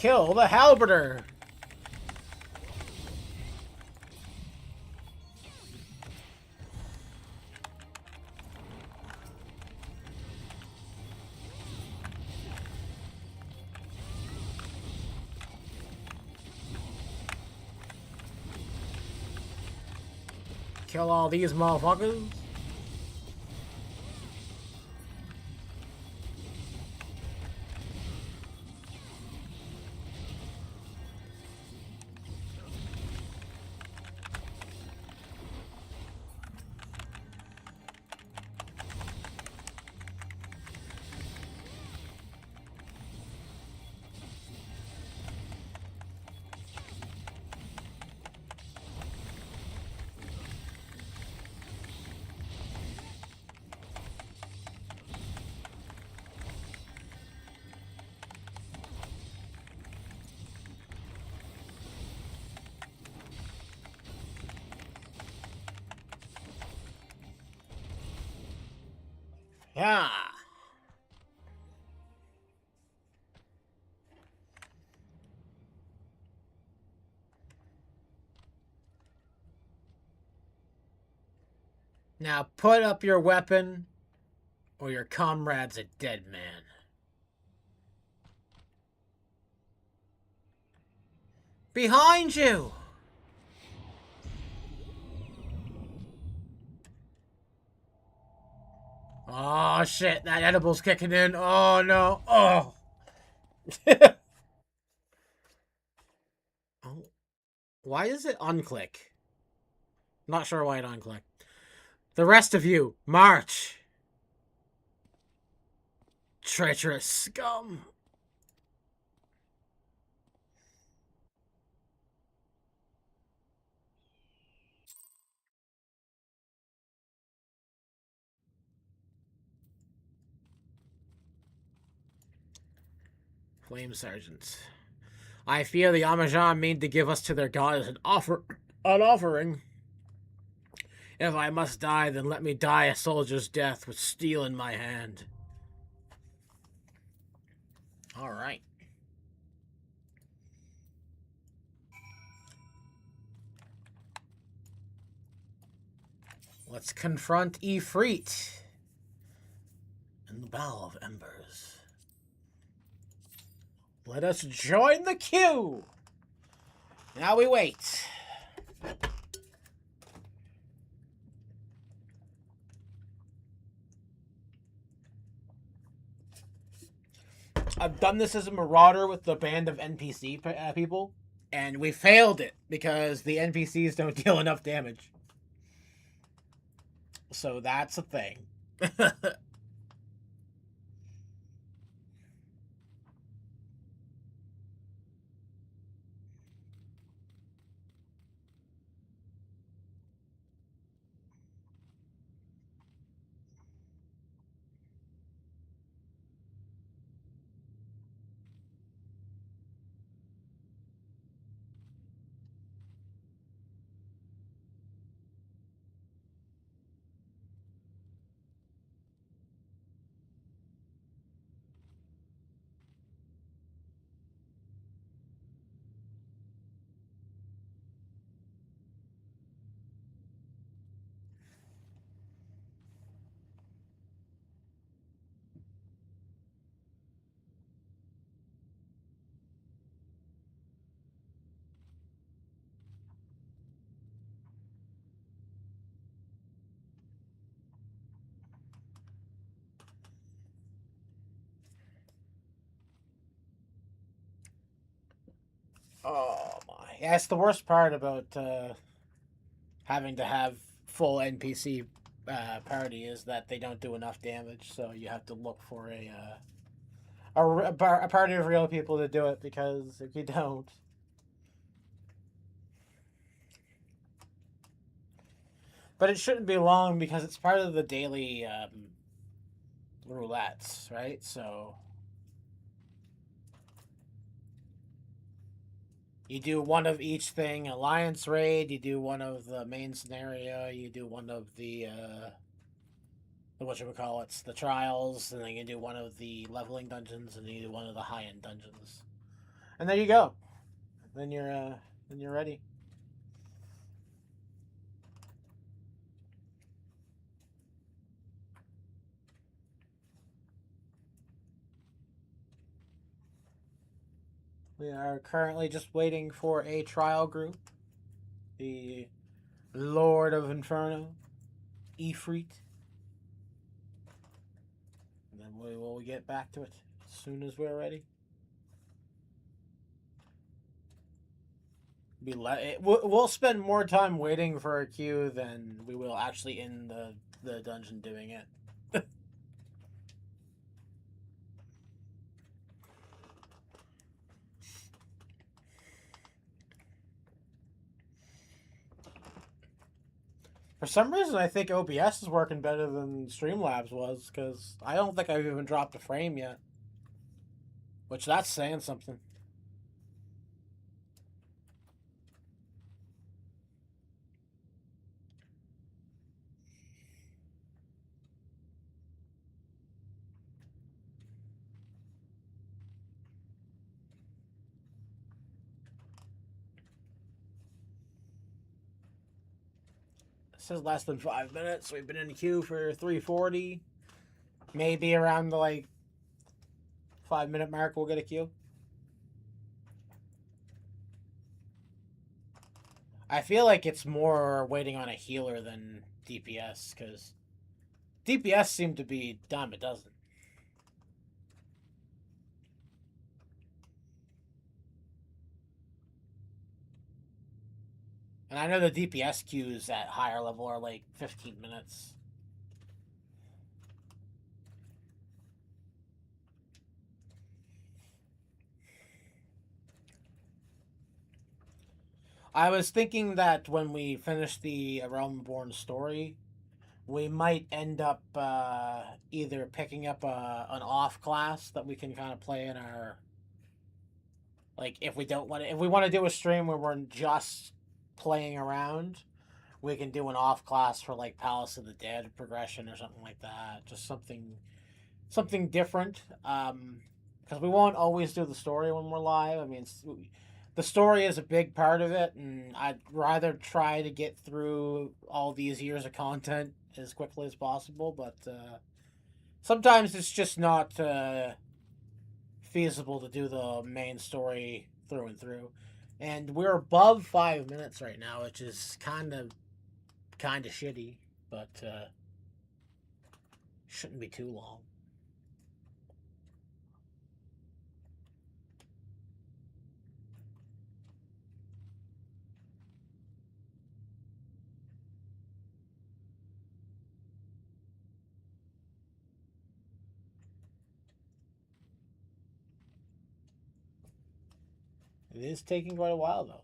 Kill the halberder! Kill all these motherfuckers. Yeah. Now put up your weapon, or your comrade's a dead man. Behind you! Oh shit, that edible's kicking in. Oh no. Oh. Oh. Why does it unclick? Not sure why it unclicked. The rest of you, march! Treacherous scum. Flame Sergeant. I fear the Amajan mean to give us to their god as an offering. If I must die, then let me die a soldier's death with steel in my hand. Alright. Let's confront Ifrit in the Bow of Embers. Let us join the queue! Now we wait. I've done this as a marauder with the band of NPC people, and we failed it because the NPCs don't deal enough damage. So that's a thing. Oh my. Yeah, it's the worst part about having to have full NPC party is that they don't do enough damage, so you have to look for a party of real people to do it, because if you don't... But it shouldn't be long because it's part of the daily roulettes, right? So you do one of each thing: Alliance Raid, you do one of the main scenario, you do one of the whatchamacallits, the trials, and then you do one of the leveling dungeons, and you do one of the high-end dungeons. And there you go. Then you're ready. We are currently just waiting for a trial group. The Lord of Inferno, Ifrit. And then we will get back to it as soon as we're ready. We'll spend more time waiting for a queue than we will actually in the dungeon doing it. For some reason, I think OBS is working better than Streamlabs was, because I don't think I've even dropped a frame yet. Which, that's saying something. says less than 5 minutes. We've been in the queue for 340. Maybe around the, like, 5-minute mark we'll get a queue. I feel like it's more waiting on a healer than DPS, because DPS seem to be dime a dozen. And I know the DPS queues at higher level are like 15 minutes. I was thinking that when we finish the Realm Reborn story, we might end up either picking up an off class that we can kind of play in our, like, if we want to do a stream where we're just playing around, we can do an off class for like Palace of the Dead progression or something like that. Just something different. Because we won't always do the story when we're live. I mean, the story is a big part of it, and I'd rather try to get through all these years of content as quickly as possible, but sometimes it's just not feasible to do the main story through and through. And we're above 5 minutes right now, which is kind of shitty, but shouldn't be too long. It is taking quite a while, though.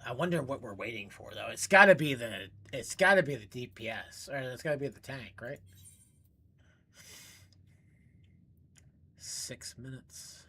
I wonder what we're waiting for, though. It's got to be the DPS, or it's got to be the tank, right? 6 minutes.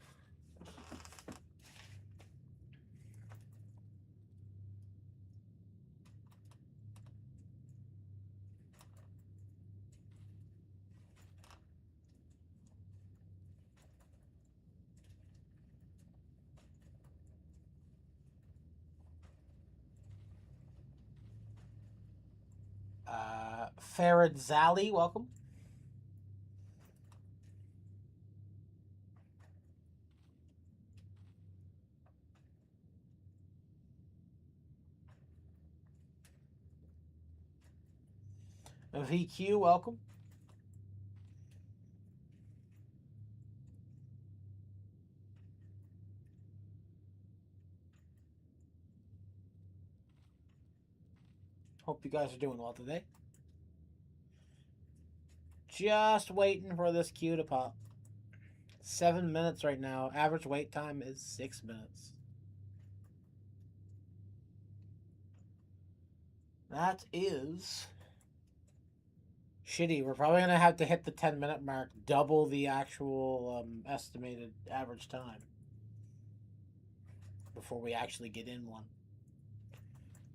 Farad Zali, welcome. VQ, welcome. Hope you guys are doing well today. Just waiting for this queue to pop. 7 minutes right now. Average wait time is 6 minutes. That is shitty. We're probably going to have to hit the 10-minute mark, double the actual estimated average time before we actually get in one.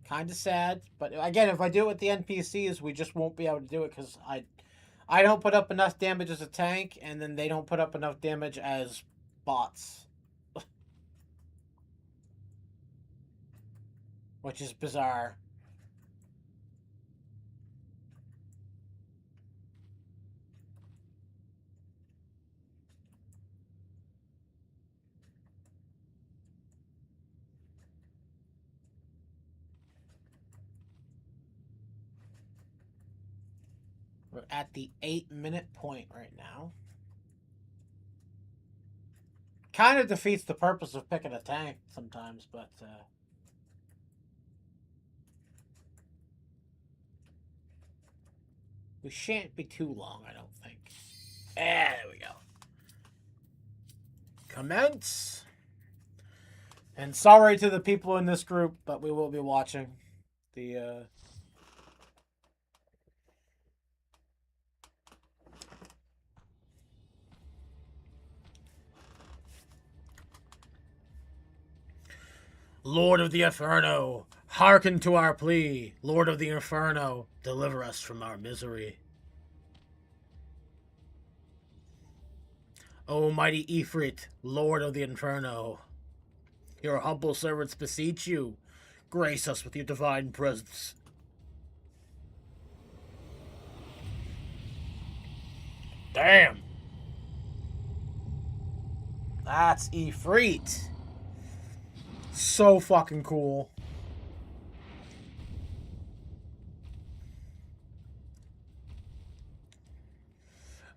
Kind of sad, but again, if I do it with the NPCs, we just won't be able to do it because I don't put up enough damage as a tank, and then they don't put up enough damage as bots. Which is bizarre. We're at the 8-minute point right now. Kind of defeats the purpose of picking a tank sometimes, but we shan't be too long, I don't think. There we go. Commence. And sorry to the people in this group, but we will be watching the Lord of the Inferno, hearken to our plea. Lord of the Inferno, deliver us from our misery. O mighty Ifrit, Lord of the Inferno, your humble servants beseech you, grace us with your divine presence. Damn. That's Ifrit. So fucking cool.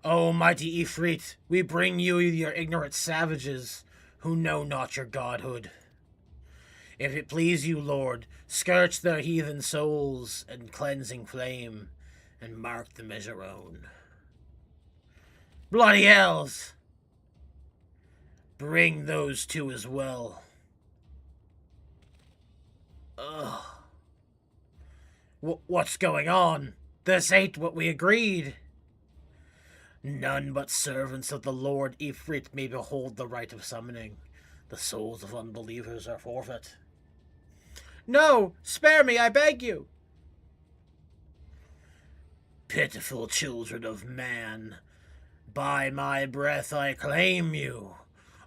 O mighty Ifrit, we bring you your ignorant savages, who know not your godhood. If it please you, Lord, scourge their heathen souls in cleansing flame, and mark them as your own. Bloody hells! Bring those two as well. Ugh. What's going on? This ain't what we agreed. None but servants of the Lord Ifrit may behold the rite of summoning. The souls of unbelievers are forfeit. No! Spare me, I beg you! Pitiful children of man, by my breath I claim you.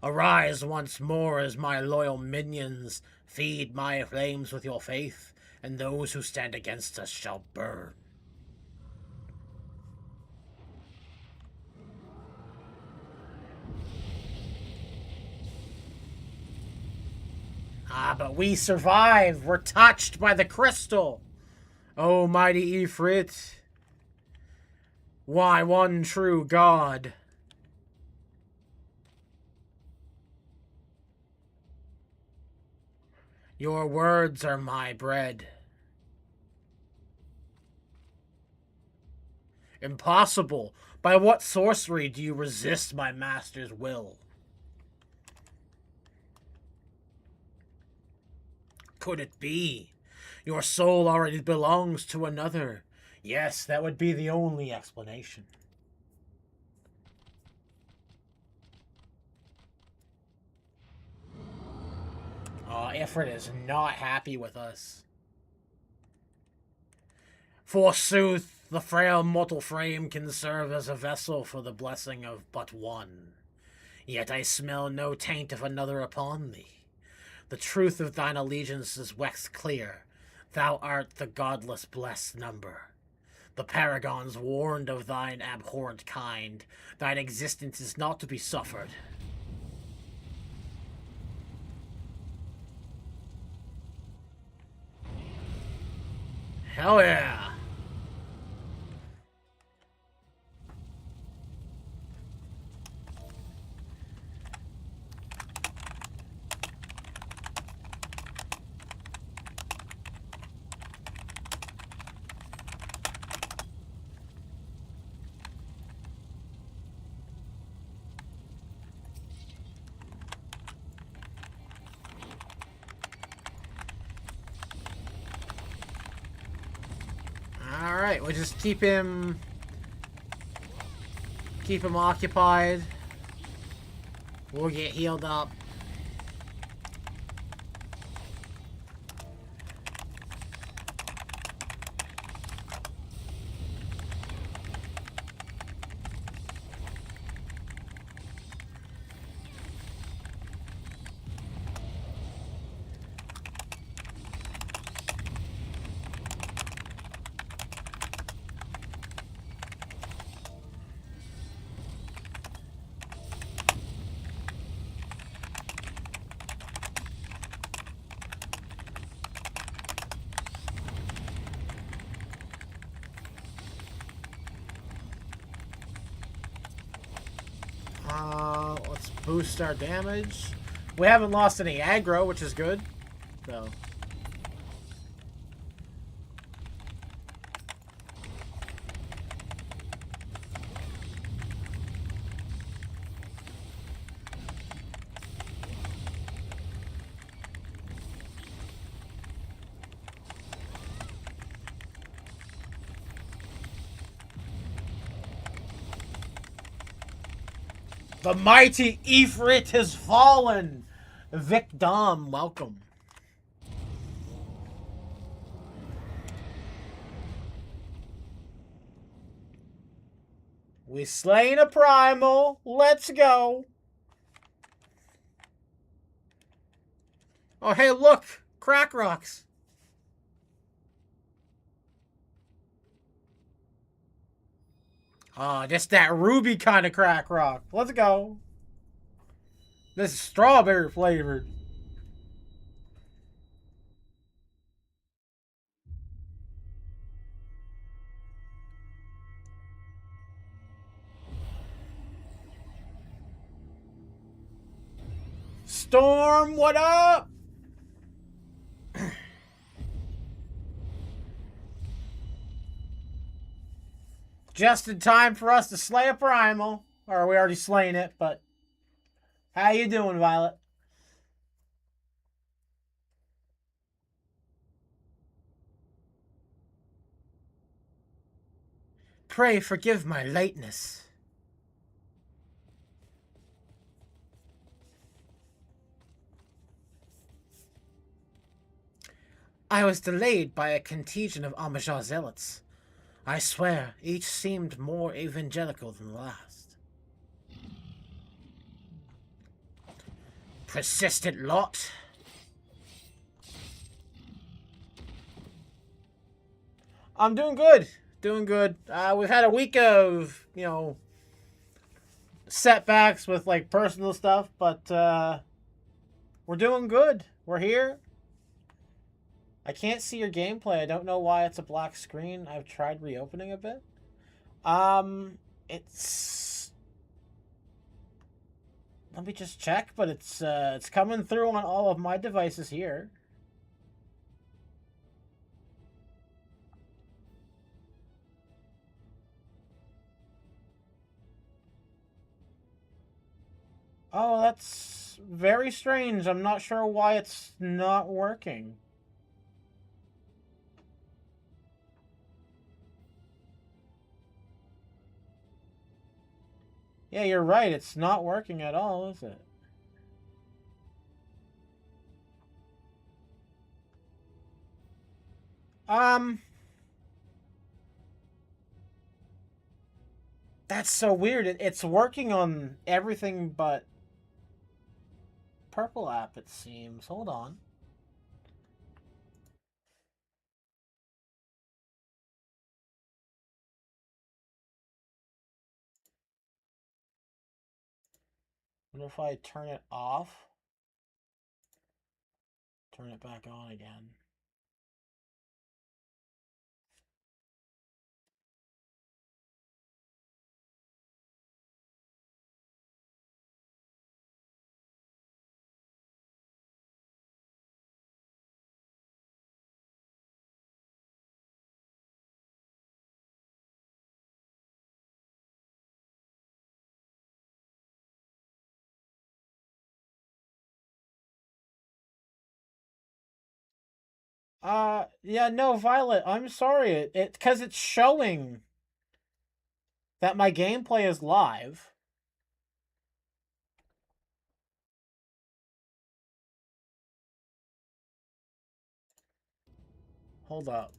Arise once more as my loyal minions. Feed my flames with your faith, and those who stand against us shall burn. Ah, but we survived. We're touched by the crystal. Oh, mighty Ifrit. Why, one true God. Your words are my bread. Impossible. By what sorcery do you resist my master's will? Could it be? Your soul already belongs to another. Yes, that would be the only explanation. Oh, Ifrit is not happy with us. Forsooth, the frail mortal frame can serve as a vessel for the blessing of but one. Yet I smell no taint of another upon thee. The truth of thine allegiance is waxed clear. Thou art the godless blessed number. The paragons warned of thine abhorrent kind. Thine existence is not to be suffered. Hell yeah! Alright, we'll just keep him occupied. We'll get healed up. Let's boost our damage. We haven't lost any aggro, which is good. So. The mighty Ifrit has fallen! Vic Dom, welcome. We slain a primal. Let's go. Oh, hey, look. Crack rocks. Oh, just that ruby kind of crack rock. Let's go. This is strawberry flavored. Storm, what up? Just in time for us to slay a primal. Or we already slain it, but... How you doing, Violet? Pray forgive my lateness. I was delayed by a contingent of Amajar zealots. I swear, each seemed more evangelical than the last. Persistent lot. I'm doing good. Doing good. We've had a week of, setbacks with, like, personal stuff, but, we're doing good. We're here. I can't see your gameplay. I don't know why it's a black screen. I've tried reopening a bit. It's... Let me just check, but it's coming through on all of my devices here. Oh, that's very strange. I'm not sure why it's not working. Yeah, you're right. It's not working at all, is it? That's so weird. It's working on everything but Purple app, it seems. Hold on. What if I turn it off? Turn it back on again. Yeah, no, Violet, I'm sorry. Because it's showing that my gameplay is live. Hold up.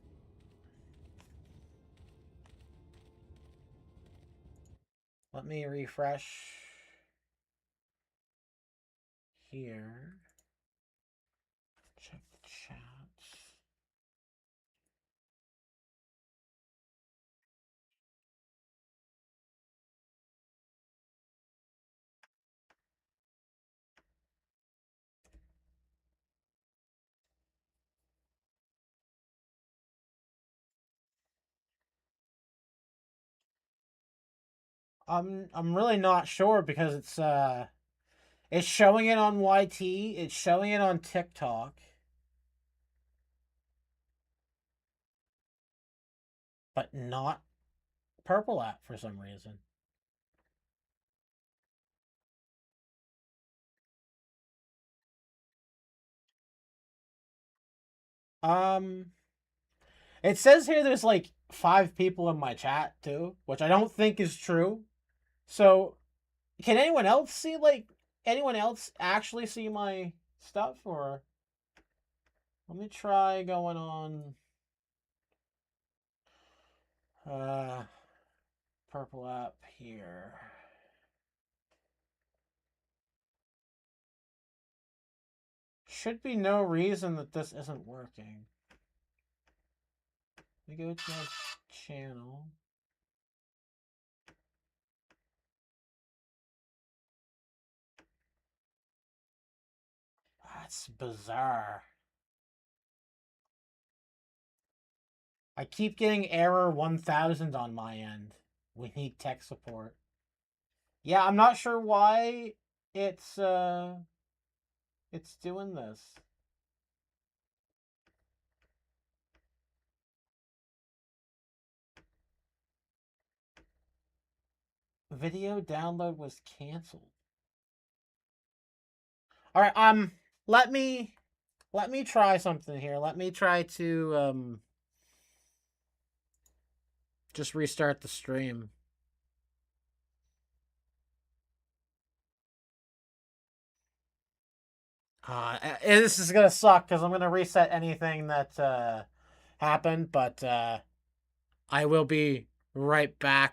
Let me refresh here. Check the chat. I'm really not sure because it's showing it on YT, it's showing it on TikTok. But not Purple app for some reason. It says here there's like 5 people in my chat too, which I don't think is true. So, can anyone else see, like, anyone else actually see my stuff, or... Let me try going on... purple app here. Should be no reason that this isn't working. Let me go to my channel. That's bizarre. I keep getting error 1000 on my end. We need tech support. Yeah, I'm not sure why it's doing this. Video download was canceled. All right, let me try something here. Let me try to just restart the stream. This is gonna suck because I'm gonna reset anything that happened, but I will be right back.